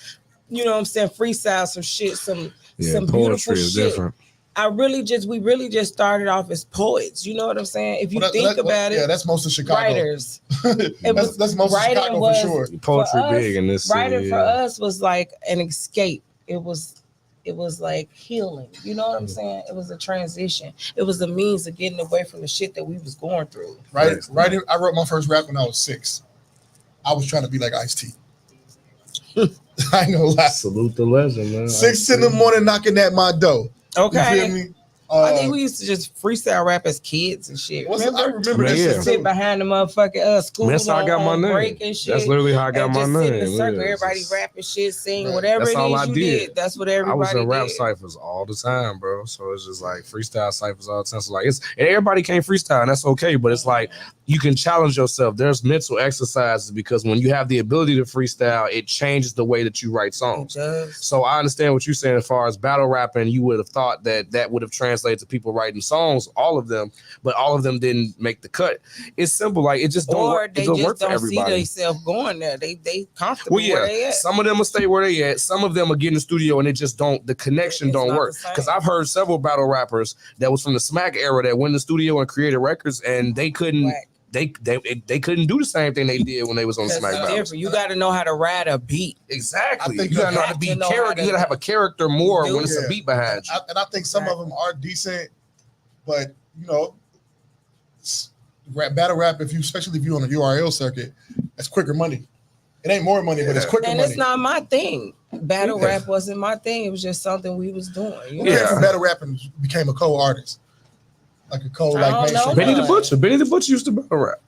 you know what I'm saying, freestyle some shit, some beautiful shit. Different. We really just started off as poets. You know what I'm saying? If you think about it, that's most of Chicago. Writers. That's most of Chicago for sure. Poetry big in this. Writing for us was like an escape. It was like healing. You know what I'm saying? It was a transition. It was a means of getting away from the shit that we was going through. Writing. I wrote my first rap when I was 6. I was trying to be like Ice-T. I ain't gonna lie. Salute the legend, man. 6 in the morning knocking at my door. Okay. You feel me? I think we used to just freestyle rap as kids and shit. I remember that shit. Sit behind the motherfucking school. That's how I got my name. And shit. That's literally how I got my name. In the circle, everybody rapping shit, sing whatever it is you did. That's what everybody did. I was in rap ciphers all the time, bro. So it's just like freestyle ciphers all the time. So like and everybody can't freestyle, and that's okay. But it's like you can challenge yourself. There's mental exercises because when you have the ability to freestyle, it changes the way that you write songs. It does. So I understand what you're saying as far as battle rapping. You would have thought that would have translated to people writing songs, all of them, but all of them didn't make the cut. It's simple, like it just don't work. It don't work for everybody. Or they just don't see themselves going there. They comfortable where they at. Some of them will stay where they at. Some of them will get in the studio and it just don't. The connection don't work. Because I've heard several battle rappers that was from the Smack era that went in the studio and created records, and they couldn't. They couldn't do the same thing they did when they was on Smack Battles. You got to know how to ride a beat. Exactly. You got to know how to be character. You got to have a character more when it's a beat behind you. And I think some of them are decent, but battle rap, especially if you're on a URL circuit, that's quicker money. It ain't more money, but it's quicker money. And it's not my thing. Battle rap wasn't my thing. It was just something we was doing. Battle rapping became a co-artist. Like a like Benny the Butcher used to battle rap.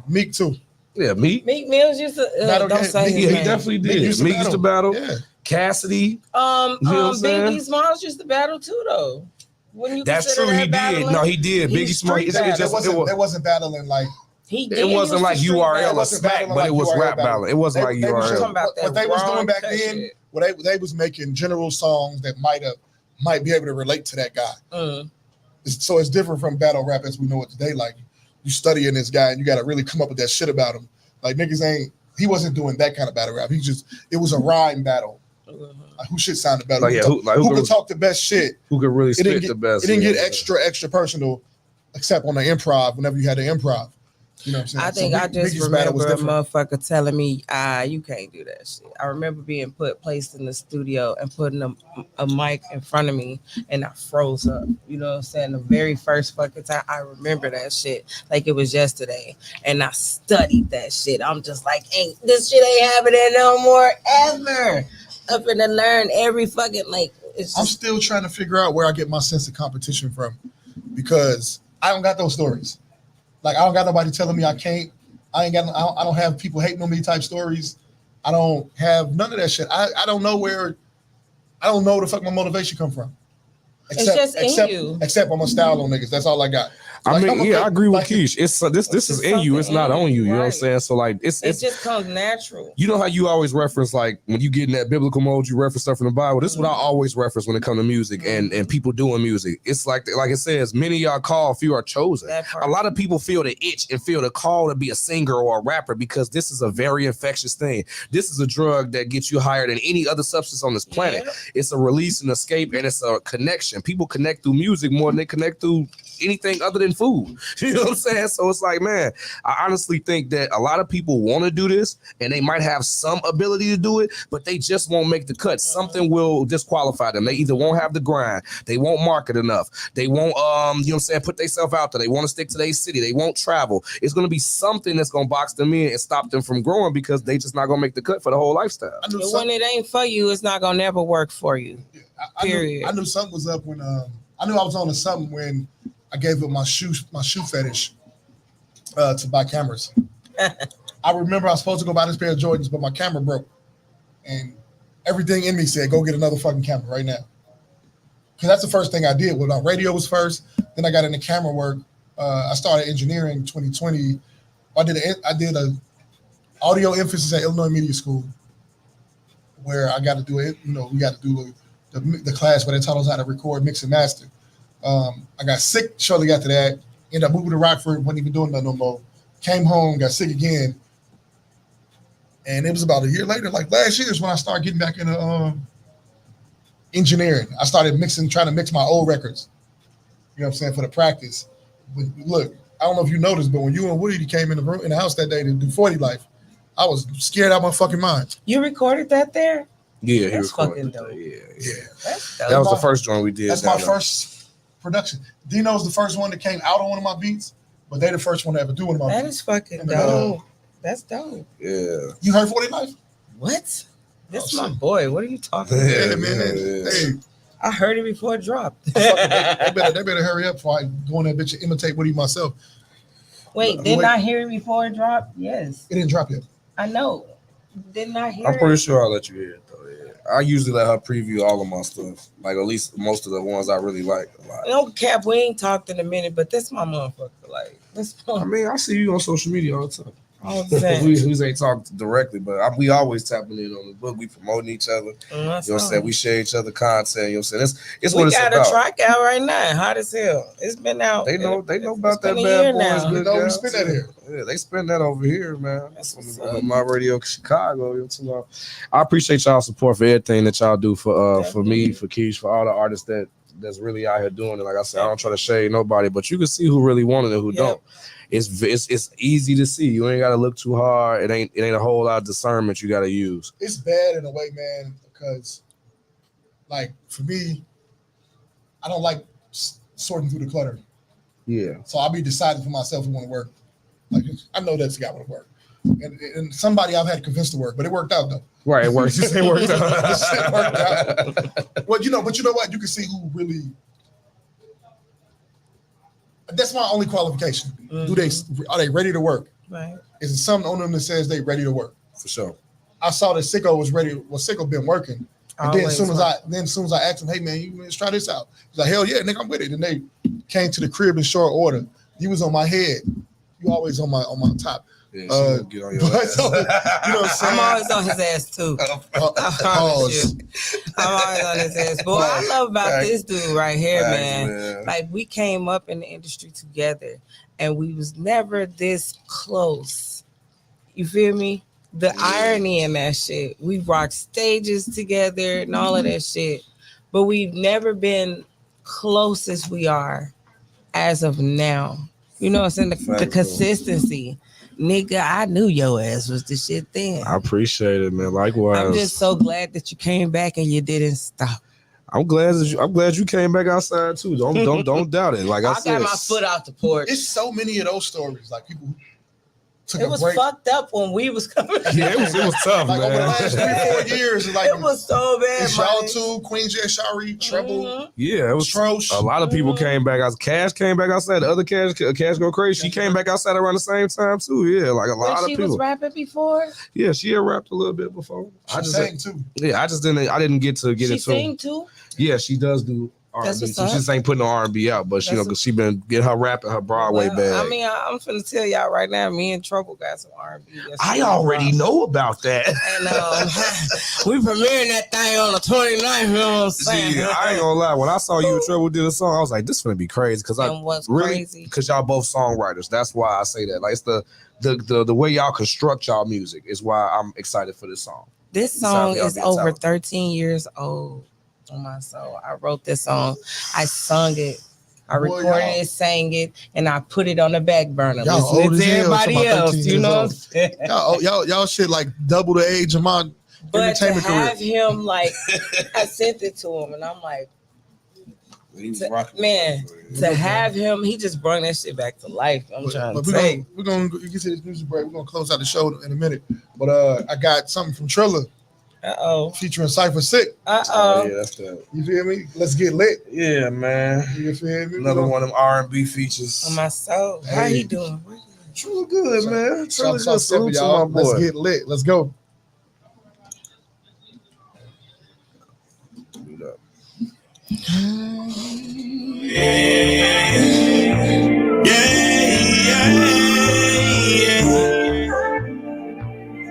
Meek too. Yeah, Meek Mills used to don't say his he name. definitely did. Meek used to battle. Yeah. Cassidy. Biggie Smalls used to battle too though. That's true. He did. No, he did. Biggie Smalls. It wasn't battling like. It wasn't like URL or Smack, but it was rap battling. It wasn't like URL. What they was doing back then, they was making general songs that might be able to relate to that guy. So it's different from battle rap as we know it today. Like you studying this guy and you got to really come up with that shit about him. Like niggas he wasn't doing that kind of battle rap. It was a rhyme battle. Like, who shit sounded better? Like, yeah, who could talk the best shit? Who could really spit the best? It didn't get extra personal, except on the improv. Whenever you had the improv, you know what I'm saying. I think I just remember a motherfucker telling me, you can't do that shit. I remember being placed in the studio and putting a mic in front of me, and I froze up. You know what I'm saying? The very first fucking time, I remember that shit like it was yesterday, and I studied that shit. I'm just like, this shit ain't happening no more ever. I'm gonna learn every fucking I'm still trying to figure out where I get my sense of competition from, because I don't got those stories. Like, I don't got nobody telling me I can't. I don't have people hating on me type stories. I don't have none of that shit. I don't know where the fuck my motivation come from. Except I'm a style on niggas. That's all I got. I mean, I agree with Keish. It's this is in you. It's not on you. You know what I'm saying? So like, it just comes natural. You know how you always reference, like when you get in that biblical mode, you reference stuff from the Bible. This is what I always reference when it comes to music and people doing music. It's like it says, many y'all called, few are chosen. A lot of people feel the itch and feel the call to be a singer or a rapper because this is a very infectious thing. This is a drug that gets you higher than any other substance on this planet. Yeah. It's a release and escape, and it's a connection. People connect through music more than they connect through anything other than food. You know what I'm saying? So it's like, man, I honestly think that a lot of people want to do this and they might have some ability to do it, but they just won't make the cut. Something will disqualify them. They either won't have the grind, they won't market enough, they won't you know what I'm saying, put themselves out there, they want to stick to their city, they won't travel. It's going to be something that's going to box them in and stop them from growing because they just not going to make the cut for the whole lifestyle. When it ain't for you, it's not going to never work for you. Period. I knew something was up when I knew I was on to something when I gave up my shoe fetish to buy cameras. I remember I was supposed to go buy this pair of Jordans, but my camera broke. And everything in me said, go get another fucking camera right now. Because that's the first thing I did. Well, radio was first. Then I got into camera work. I started engineering in 2020. I did a audio emphasis at Illinois Media School where I got to do it. You know, we got to do the class where they taught us how to record, mix, and master. I got sick shortly after that. Ended up moving to Rockford, wasn't even doing that no more. Came home, got sick again. And it was about a year later, like last year is when I started getting back into engineering. I started trying to mix my old records. You know what I'm saying, for the practice. But look, I don't know if you noticed, but when you and Woody came in the house that day to do 40 Life, I was scared out of my fucking mind. You recorded that there? Yeah, that's fucking dope. Yeah. That's dope. That was the first joint we did. That's my first production. Dino's the first one that came out on one of my beats, but they the first one to ever do one of my beats. That is fucking dope. That's dope. Yeah. You heard 40 Life? What? This is my boy. What are you talking about? Yeah, man. Hey. I heard it before it dropped. They better hurry up before I go on that bitch and imitate Woody myself. Wait, didn't I hear it before it dropped? Yes. It didn't drop yet. I know. Didn't I hear it? I'm pretty sure I'll let you hear it though. Yeah. I usually let her preview all of my stuff. Like at least most of the ones I really like a lot. No cap, we ain't talked in a minute, but that's my motherfucker. Like I mean, I see you on social media all the time. we ain't talked directly, but we always tapping in on the book. We promoting each other. You know what I'm saying? We share each other content. You know what I'm saying? It's what it's about. We got a track out right now. Hot as hell. It's been out. They know about that bad boys. Good we spin that here. Yeah, they spend that over here, man. That's on my radio Chicago. I appreciate y'all support for everything that y'all do for me, for Keish, for all the artists that's really out here doing it. Like I said, I don't try to shade nobody, but you can see who really wanted it, who don't. It's easy to see. You ain't got to look too hard. It ain't a whole lot of discernment you got to use. It's bad in a way, man, because like for me, I don't like sorting through the clutter. Yeah. So I'll be deciding for myself who want to work. Like I know that's got to work, and somebody I've had to convince to work, but it worked out though. Right, it worked. It worked out. It worked out. Well, you know what? You can see who really. That's my only qualification. Mm-hmm. Are they ready to work? Right. Is it something on them that says they ready to work? For sure. I saw that Sicko was ready. Well, Sicko been working. And then as soon as I asked him, hey man, let's try this out. He's like, hell yeah, nigga, I'm with it. And they came to the crib in short order. You was on my head. You always on my top. Yeah, get on your ass. You know what I'm saying? I'm always on his ass too. I'm always on his ass. But what I love about this dude right here, man, like we came up in the industry together and we was never this close. You feel me? the irony in that shit. We rocked stages together and all of that shit, but we've never been close as we are as of now. You know, it's in the consistency. Nigga, I knew your ass was the shit then. I appreciate it, man. Likewise. I'm just so glad that you came back and you didn't stop. I'm glad you came back outside too. Don't doubt it. Like I said, got my foot out the porch. It's so many of those stories. Like people took it was break. Fucked up when we was coming. Yeah, it was tough, like man. over the last 3-4 years, like it was so bad. It's y'all too, Queen J, Shari, Treble. Yeah, it was Trosh. A lot of people came back. Cash came back outside. The other Cash Go Crazy. She came back outside around the same time too. Yeah, like a lot of people. She was rapping before. Yeah, she had rapped a little bit before. She sang too. Yeah, I didn't get into. She sang too. Yeah, she does do R&B. So she just ain't putting no R&B out, but she been getting her rap and her Broadway bag. I mean, I'm finna tell y'all right now, me and Trouble got some R&B. I already know about that. And we premiering that thing on the 29th. You know what I'm saying? See, I ain't gonna lie. When I saw you and Trouble did a song, I was like, this is gonna be crazy. Because y'all both songwriters. That's why I say that. Like it's the way y'all construct y'all music is why I'm excited for this song. This song is over 13 years old. On my soul, I wrote this song. I sung it. I recorded it, sang it, and I put it on the back burner. Listening to everybody else, you know. Y'all shit like double the age of my entertainment career. But to have him like, I sent it to him, and I'm like, to have him, he just brought that shit back to life. I'm trying to say. We're gonna get to this music break. We're gonna close out the show in a minute, but I got something from Trilla. Featuring CYPHERSICK. Yeah, that's that. You feel me? Let's get lit. Yeah, man. You feel me? Another one of them R&B features. On my soul. How he doing? Trilla good, man. Trilla good. Salute to my boy. Let's get lit. Let's go.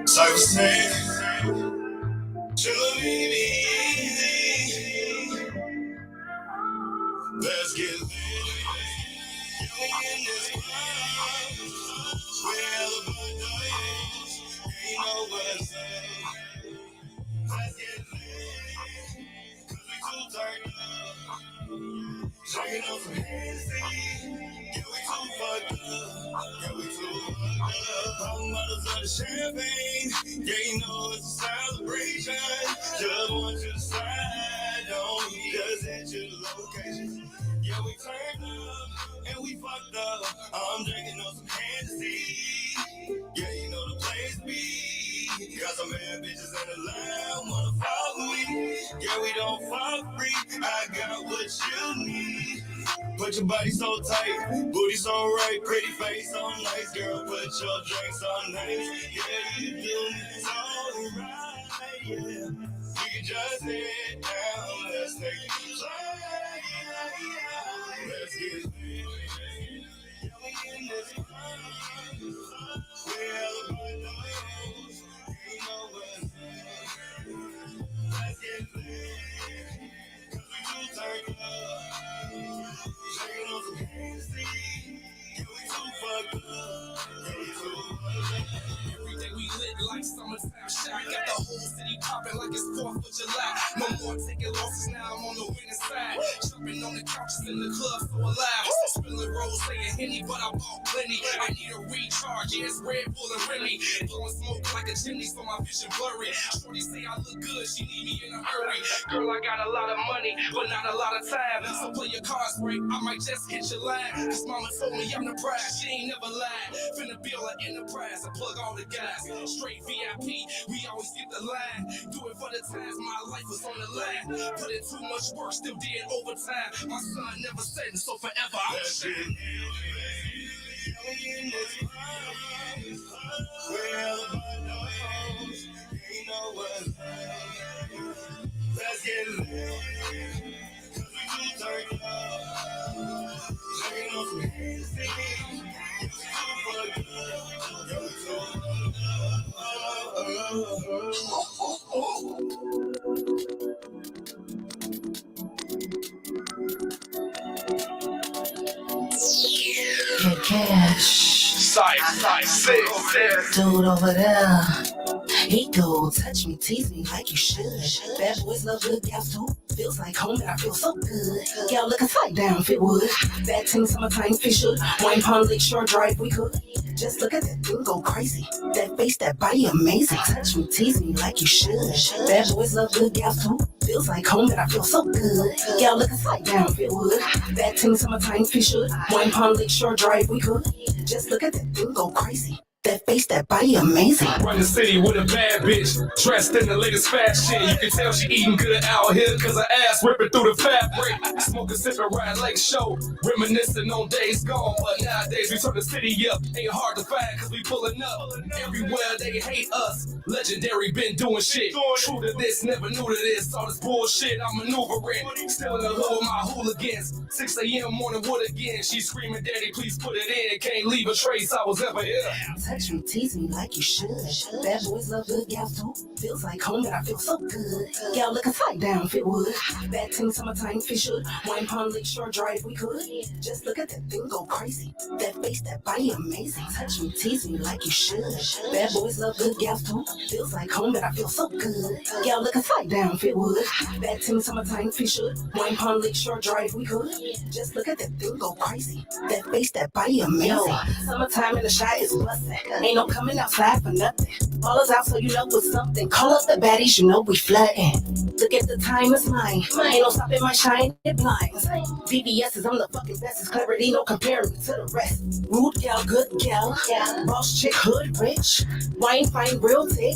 CYPHERSICK. Let's get lit. You in this club. We're hella buttons. You know what's up. Let's get lit. Cause we too turned up. Drinking on some Hennessy. Yeah, we too fucked up. Yeah, we too fucked up. Popping bottles of the champagne. Yeah, you know it's a celebration. Just want you to slide on me. Just hit your location. Yeah, we turned up and we fucked up. I'm drinking on some Hennessy. Yeah, you know the place be. Got some bad bitches in the line, wanna fuck with me. Yeah, we don't fuck free. I got what you need. Put your body so tight, booty so right, pretty face so nice. Girl, put your drinks on nice. Yeah, you do me so right. Yeah, we can just sit down. Let's take it slow. Let's get lit. Yeah, we in this club. We're hella buttons. You know what's up. Let's get lit. Cause we too turned up. Shaking on some Hennessy. Yeah, we too fucked up. Yeah, we too fucked up. Every day we lit like summertime shot. Got the whole city popping like it's 4th of July. No more taking losses, now I'm on the winning side. Jumping on the couches in the club, so alive. Spilling rose, saying Henny, but I bought plenty. I need a recharge, yeah, it's Red Bull and Remy. Blowing smoke like a chimney, so my vision blurry. Shorty say I look good, she need me in a hurry. Girl, I got a lot of money, but not a lot of time. So play your cards right, I might just hit your line. Cause mama told me I'm the prize, she ain't never lied. Finna build an enterprise, I plug all the guys. Straight VIP, we always get the line. Do it for the times my life was on the line. Put in too much work, still did overtime. My son never said, so forever I'm shitting. In this club, we're hella buttons. You know what's up. Let's get lit. Cause we too turned up. Drinking on some Hennessy. Yeah, we too fucked up. Yeah, we too Cash. CYPHERSICK. Dude over there. He go, touch me, tease me like you should. Bad boys love good gals too. Feels like home and I feel so good. Gal looking tight down if it would. Bad team, summertime fish should. Wine Pond, Lake Shore Drive, we could. Just look at that thing go crazy. That face, that body amazing. Touch me, tease me like you should. Bad boys love good gals too. Feels like home and I feel so good. Gal looking tight down if it would. Bad team, summertime fish should. Wine Pond, Lake Shore Drive, we could. Just look at that thing go crazy. That face, that body amazing. Run the city with a bad bitch, dressed in the latest fashion. You can tell she eating good out here, cause her ass ripping through the fabric. Smoking, sipping, riding Lake Show, reminiscing on days gone. But nowadays we turn the city up. Ain't hard to find cause we pulling up. Everywhere they hate us. Legendary been doing shit. True to this, never new to this. All this bullshit I'm maneuvering. Still in the hood with my hooligans. 6 a.m. morning wood again. She screaming, daddy, please put it in. Can't leave a trace I was ever here. Touch me, tease me like you should. Bad boys love good gals too. Feels like home and I feel so good. Gal looking tight down if it would. Bad team, summertime fish should. Wine Pond, Lake Shore Drive, we could. Just look at that thing go crazy. That face, that body amazing. Touch me, tease me like you should. Bad boys love good gals too. Feels like home and I feel so good. Gal looking tight down if it would. Bad team, summertime fish should. Wine Pond, Lake Shore Drive, we could. Just look at that thing go crazy. That face, that body amazing. Summertime in the shy is bustin'. Ain't no coming outside for nothing. Ballers out so you know it's something. Call up the baddies, you know we flooding. Look at the time, it's mine. Ain't no stopping my shine, it blinds. VVS is I'm the fucking best. It's clarity, no comparing to the rest. Rude gal, good gal. Boss chick, hood rich. Wine fine, real thick.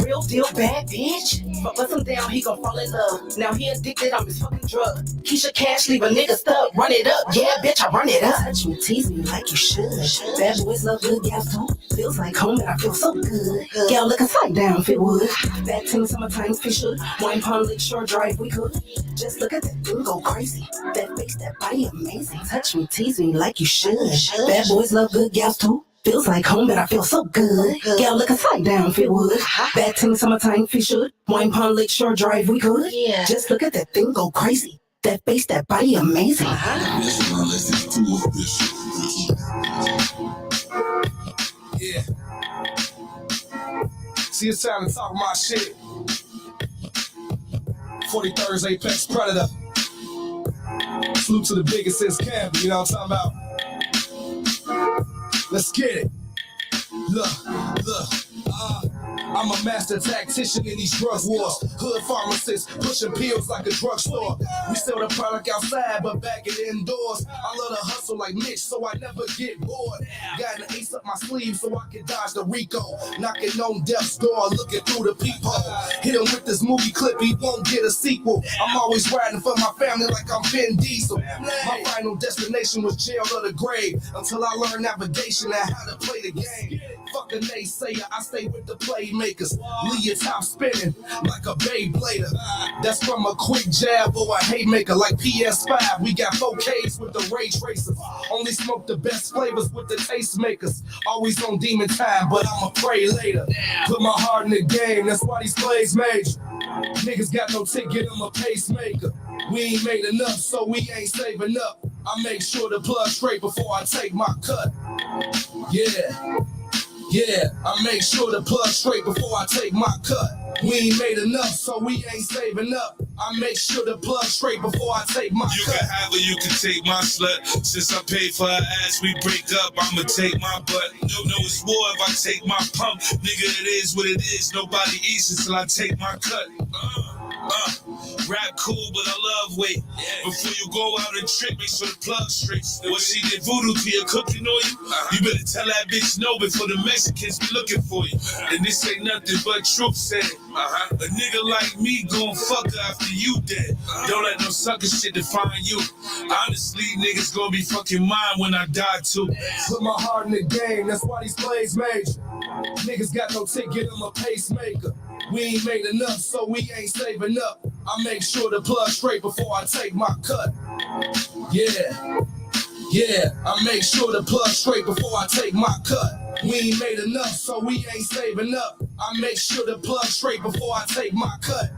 Real deal, bad bitch. But bust him down, he gon' fall in love. Now he addicted, I'm his fucking drug. KESHIA Cash, leave a nigga stuck. Run it up, yeah, bitch, I run it up. Touch me, tease me like you should. Bad boys love good gals too. Feels like home and I feel so good. Gal looking tight down if it would. Bad team, summertime fish should. Wine Pond, Lake Shore Drive, we could. Just look at that thing go crazy. That face, that body amazing. Touch me, tease me like you should. Bad boys love good gals too. Feels like home and I feel so good. Gal looking tight down if it would. Bad team, summertime fish should. Wine Pond, Lake Shore Drive, we could. Just look at that thing go crazy. That face, that body amazing. Yeah. See, it's time to talk my shit. 43rd Apex Predator. Salute to the biggest since Campbell, you know what I'm talking about? Let's get it. Look. I'm a master tactician in these drug wars. Hood pharmacist, pushing pills like a drugstore. We sell the product outside, but back it indoors. I love to hustle like Mitch, so I never get bored. Got an ace up my sleeve so I can dodge the Rico. Knocking on death's door, looking through the peephole. Hit him with this movie clip, he won't get a sequel. I'm always riding for my family like I'm Vin Diesel. My final destination was jail or the grave, until I learned navigation and how to play the game. Fuck a naysayer, I stay with the playmakers. Leave your top spinning like a Beyblader. That's from a quick jab or a haymaker like PS5. We got 4Ks with the ray tracers. Only smoke the best flavors with the tastemakers. Always on demon time, but I'ma pray later. Put my heart in the game, that's why these plays major. Niggas got no ticket, I'm a pacemaker. We ain't made enough, so we ain't saving up. I make sure to plug straight before I take my cut. Yeah, I make sure to plug straight before I take my cut. We ain't made enough, so we ain't saving up. I make sure to plug straight before I take my cut. You can have her, you can take my slut. Since I paid for her ass, we break up, I'ma take my butt. No, it's war if I take my pump. Nigga, it is what it is. Nobody eats until I take my cut. Rap cool, but I love weight. Before you go out and trick, make sure the plug straight. What she did voodoo to your cooking on you? You better tell that bitch no before the Mexicans be looking for you. And this ain't nothing but truth said. A nigga like me gon' fuck her after you dead. Don't let no sucker shit define you. Honestly, niggas gon' be fucking mine when I die too. Put my heart in the game, that's why these plays major. Niggas got no ticket, I'm a pacemaker. We ain't made enough, so we ain't saving up. I make sure to plug straight before I take my cut. Yeah, I make sure to plug straight before I take my cut. We ain't made enough, so we ain't saving up. I make sure to plug straight before I take my cut.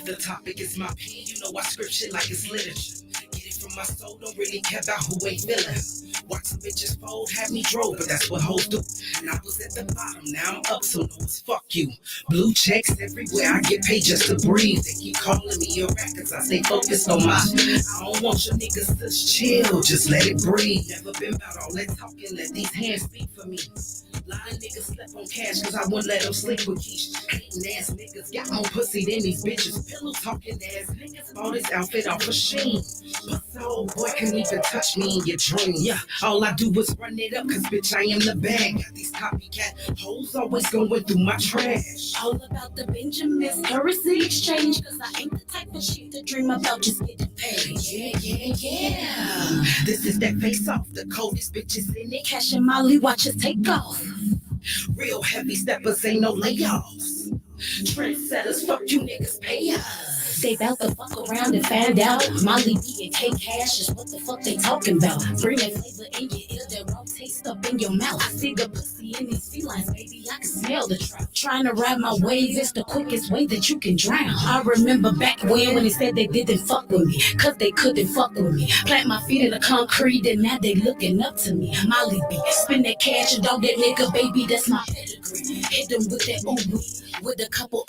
The topic is my pen, you know I script shit like it's literature. Get it from my soul, don't really care about who ain't feeling. Watch some bitches fold, have me drove, but that's what hoes do. And I was at the bottom, now I'm up, so no, it's fuck you. Blue checks everywhere, I get paid just to breathe. They keep calling me a rat, cause I stay focused on my. I don't want your niggas to chill, just let it breathe. Never been about all that talking, let these hands speak for me. Lot of niggas slept on cash cause I wouldn't let them sleep with Keisha. Hating ass niggas got more pussy than these bitches. Pillow talking ass niggas bought this outfit off a Sheen. But so boy can even touch me in your dreams. Yeah, all I do is run it up cause bitch I am the bag. Got these copycat hoes always going through my trash. All about the Benjamins, currency exchange, cause I ain't the type of shit to dream about just getting paid. Yeah. This is that face off, the coldest bitches in it. Cash and Molly, watch us take off. Real heavy steppers, ain't no layoffs. Trendsetters, fuck you niggas, pay us. They bout to fuck around and find out Molly B and K-Cash is what the fuck they talking about. Bring that flavor in your ear, that raw taste up in your mouth. I see the pussy in these felines, baby, I can smell the trout. Trying to ride my wave is the quickest way that you can drown. I remember back when they said they didn't fuck with me, cause they couldn't fuck with me. Plant my feet in the concrete and now they looking up to me. Molly B, spin that cash and dog that nigga, baby, that's my pedigree. Hit them with that ooh with a couple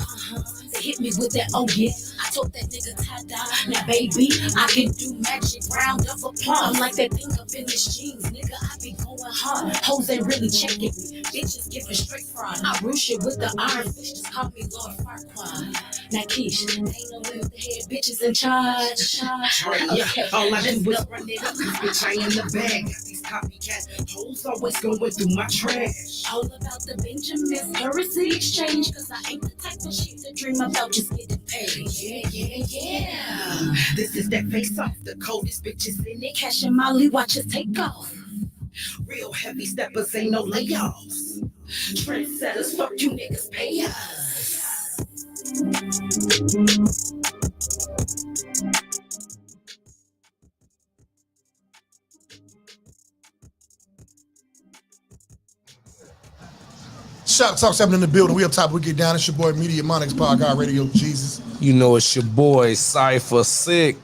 they hit me with that oh yeah. I told that nigga tie-dye, now baby, I can do magic, round of applause. I'm like that thing up in this jeans, nigga, I be going hard. Hoes ain't really checking me, bitches giving straight fraud. I rule shit with the iron fist, just call me Lord Farquaad. Now Keish, ain't no way with the head bitches in charge. Yeah, all I do is run it up, cause bitch I am the bag. Got these copycat hoes always going through my trash. All about the Benjamins, currency exchange, cause I ain't the type of shit to dream about just getting paid. Yeah. This is that face off, the coldest bitches in it. Cash and Molly, watch us take off. Real heavy steppers, ain't no layoffs. Trendsetters, fuck you niggas, pay us. Shoptalk 7 in the building. We up top, we get down. It's your boy Media Monix Podcast Radio Jesus. You know it's your boy CYPHERSICK.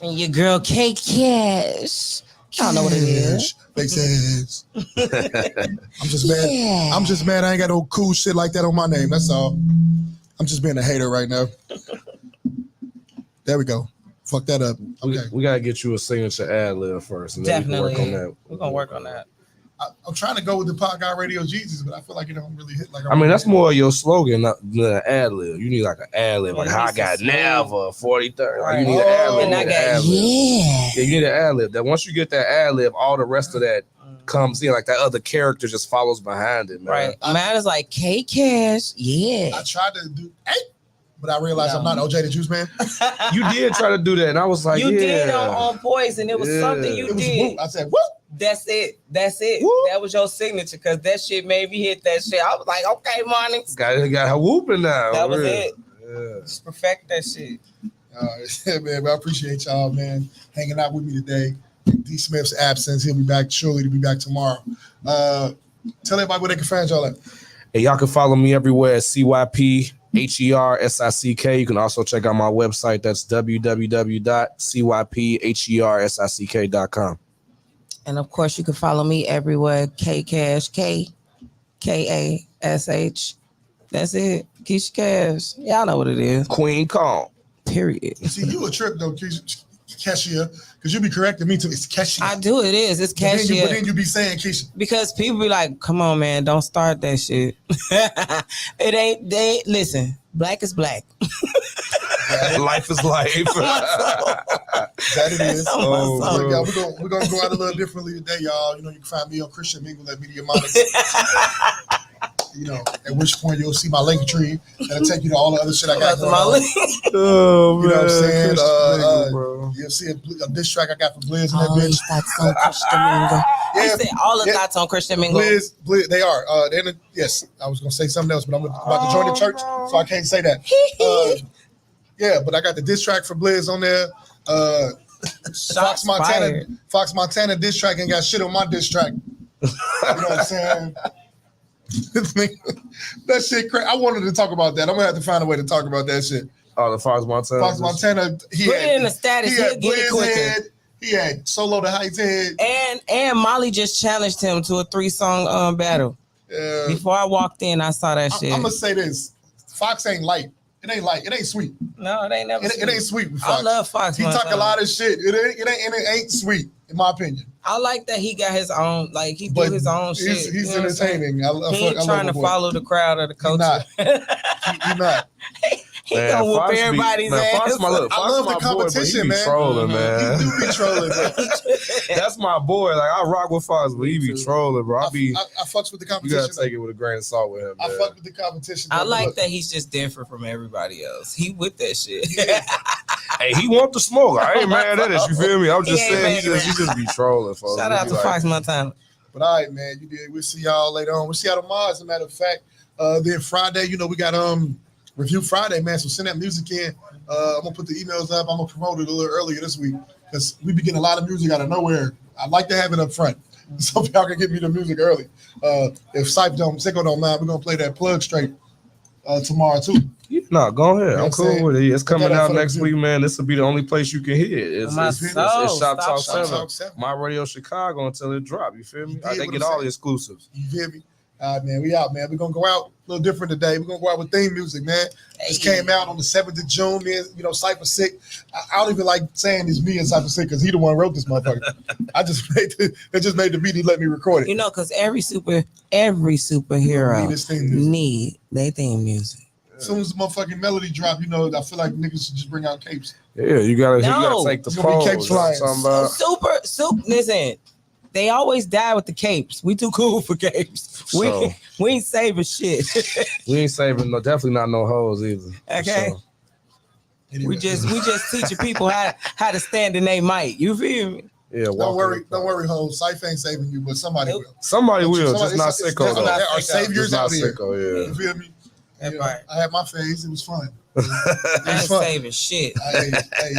And your girl KESHIA. Y'all know what it is. Face ass. I'm just mad. Yeah. I'm just mad I ain't got no cool shit like that on my name. That's all. I'm just being a hater right now. There we go. Fuck that up. Okay. We gotta get you a signature ad lib first. And Definitely. Then we can work on that. We're gonna work on that. I'm trying to go with the Podcast Radio Jesus, but I feel like it don't really hit like. I mean, that's more of your slogan, not the ad lib. You need like an ad lib, like how I got never 43rd. Like you need an ad lib. And I got yeah, you need an ad lib. That once you get that ad lib, all the rest of that comes in. Like that other character just follows behind it, man. Right. Mine is like KESHIA. Yeah. I tried to do but I realized I'm not OJ the Juice Man. You did try to do that, and I was like, you did on Poison. It was something you did. I said, whoop. That's it. Whoop. That was your signature because that shit made me hit that shit. I was like, okay, Monix. Got her whooping now. That was it. Yeah. Just perfect that shit. Man, I appreciate y'all, man, hanging out with me today. D Smith's absence. He'll be back surely to be back tomorrow. Tell everybody where they can find y'all at. Hey, y'all can follow me everywhere at CYPHERSICK. You can also check out my website. That's www.CYPHERSICK.com. And of course, you can follow me everywhere. KESH, KASH. That's it. KESHIA Cash. Y'all know what it is. Queen Kong. Period. See, you a trip though, KESHIA, because you be correcting me too. It's KESHIA. I do. It is. It's KESHIA. But then you be saying KESHIA because people be like, "Come on, man, don't start that shit." It ain't. They listen. Black is black. Life is life. That it is. Yeah, we're gonna go out a little differently today, y'all. You know, you can find me on Christian Mingle at Media Monix. You know, at which point you'll see my link tree that'll take you to all the other shit I got going on. Oh, you know what I'm saying? Mingle, You'll see a diss track I got for Blizz and that bitch. Thoughts on Christian Mingle. Yeah, said all the thoughts on Christian Mingle. Blizz, they are. Yes, I was gonna say something else, but I'm about to join the church, so I can't say that. Yeah, but I got the diss track for Blizz on there. Fox Montana diss track ain't got shit on my diss track. You know what I'm saying? That shit crazy. I wanted to talk about that. I'm gonna have to find a way to talk about that shit. Oh, the Fox Montana. Fox Montana. He Put had, it in the status. He He'll had get it Blizz quicker. head. He had Solo the Heights head. And Molly just challenged him to a 3-song battle. Before I walked in, I saw that shit. I'm gonna say this: Fox ain't light. It ain't light. It ain't sweet. No, it ain't never. It ain't sweet with Fox. I love Fox. He talk a lot of shit. It ain't sweet, in my opinion. I like that he got his own, like he do his own shit. He's entertaining. He ain't trying to follow the crowd or the culture. He's not. He gonna whoop everybody's ass. Fox, I love the competition, man. He be trolling, man. He do be trolling, man. That's my boy. Like I rock with Fox, but he be trolling, bro. I fucks with the competition. You gotta take it with a grain of salt with him. I fuck with the competition. I like that he's just different from everybody else. He with that shit. Hey, he want the smoke. I ain't mad at it. You feel me? I'm just saying he just be trolling, folks. Shout out to Fox Montana. But all right, man, you did. We'll see y'all later on. We'll see y'all tomorrow. As a matter of fact, then Friday, we got Review Friday, man. So send that music in. I'm gonna put the emails up. I'm gonna promote it a little earlier this week because we be getting a lot of music out of nowhere. I'd like to have it up front so y'all can get me the music early. If Sicko don't mind, we're gonna play that plug straight tomorrow too. No, go ahead. I'm cool with it. It's coming out next review. week, man. This will be the only place you can hear it. It's Shoptalk 7. My Radio Chicago until it drop. You feel me? They get all the exclusives. You feel me? All right, man. We out, man. We're going to go out a little different today. We're going to go out with theme music, man. This came out on the 7th of June, man. CYPHERSICK. I don't even like saying it's me and CYPHERSICK because he the one who wrote this motherfucker. It just made the beat. He let me record it. Because every superhero need their theme music. As soon as the motherfucking melody drop, I feel like niggas should just bring out capes. Yeah, you gotta take the pose. Capes flying. Listen, they always die with the capes. We too cool for capes. We ain't saving shit. We ain't saving definitely not no hoes either. Okay. So. Anyway. We just teaching people how to stand in their might. You feel me? Yeah. Don't worry, hoes. Cypher ain't saving you, but somebody will. Somebody will. Just not Sicko though. Our saviors out here. Yeah. You feel me? Right. I had my phase. It was fun. I ain't saving shit. Hey,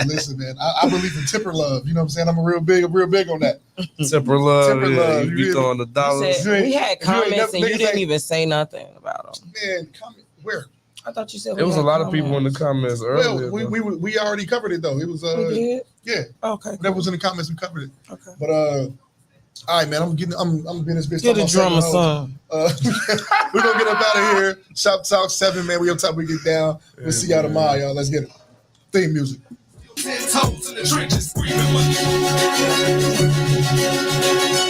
listen, man. I believe in tipper love. You know what I'm saying? I'm real big on that. Tipper love. You be throwing the dollars. We had comments and you didn't even say nothing about them. Man, comment where? I thought you said it was a lot of people in the comments earlier. Well, we already covered it though. It was we did? Yeah. Okay. That was in the comments. We covered it. Okay. But all right, man. I'm being this bitch. Get a drummer song. We're gonna get up out of here. Shoptalk 7, man. We up top. We get down. We'll see y'all tomorrow, y'all. Let's get it. Theme music. 10 toes in the trenches, screaming money.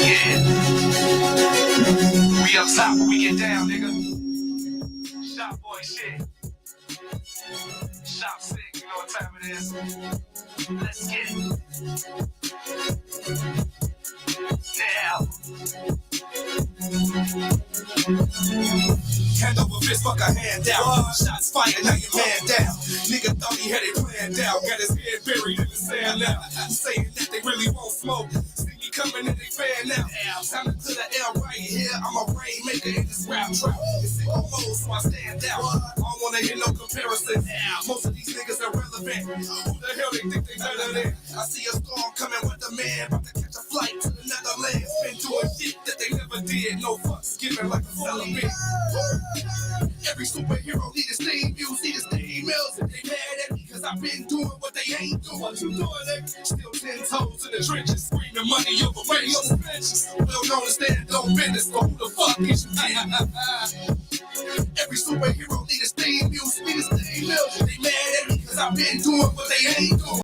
Yeah. We up top, we get down, nigga. Shop boy shit. Shop sick, you know what time it is. Let's get it. Now. Hand over fist, fuck a hand down. Shots fired, now your man down. Nigga thought he had it planned out. Got his head buried in the sand now. Saying that they really won't smoke. See me coming and they fan now. Time to the L right here. I'm a rainmaker in this rap trap. It's in mode, so I stand out. I don't wanna hear no comparison. Most of these niggas are relevant. Who the hell they think they better than? I see a storm coming with the man. About to catch a flight to another land. Been doing shit that they never did. No fucks given like a celibate. Every superhero need a steam views, need a steam mills. They mad at me cause I've been doing what they ain't doing. What you doing, nigga? Still 10 toes in the trenches, screaming money over radio suspensions. Well known as stand on business, but who the fuck is you kidding? Every superhero need a steam views, need a steam mills. They mad at me cause I've been doing what they ain't doing.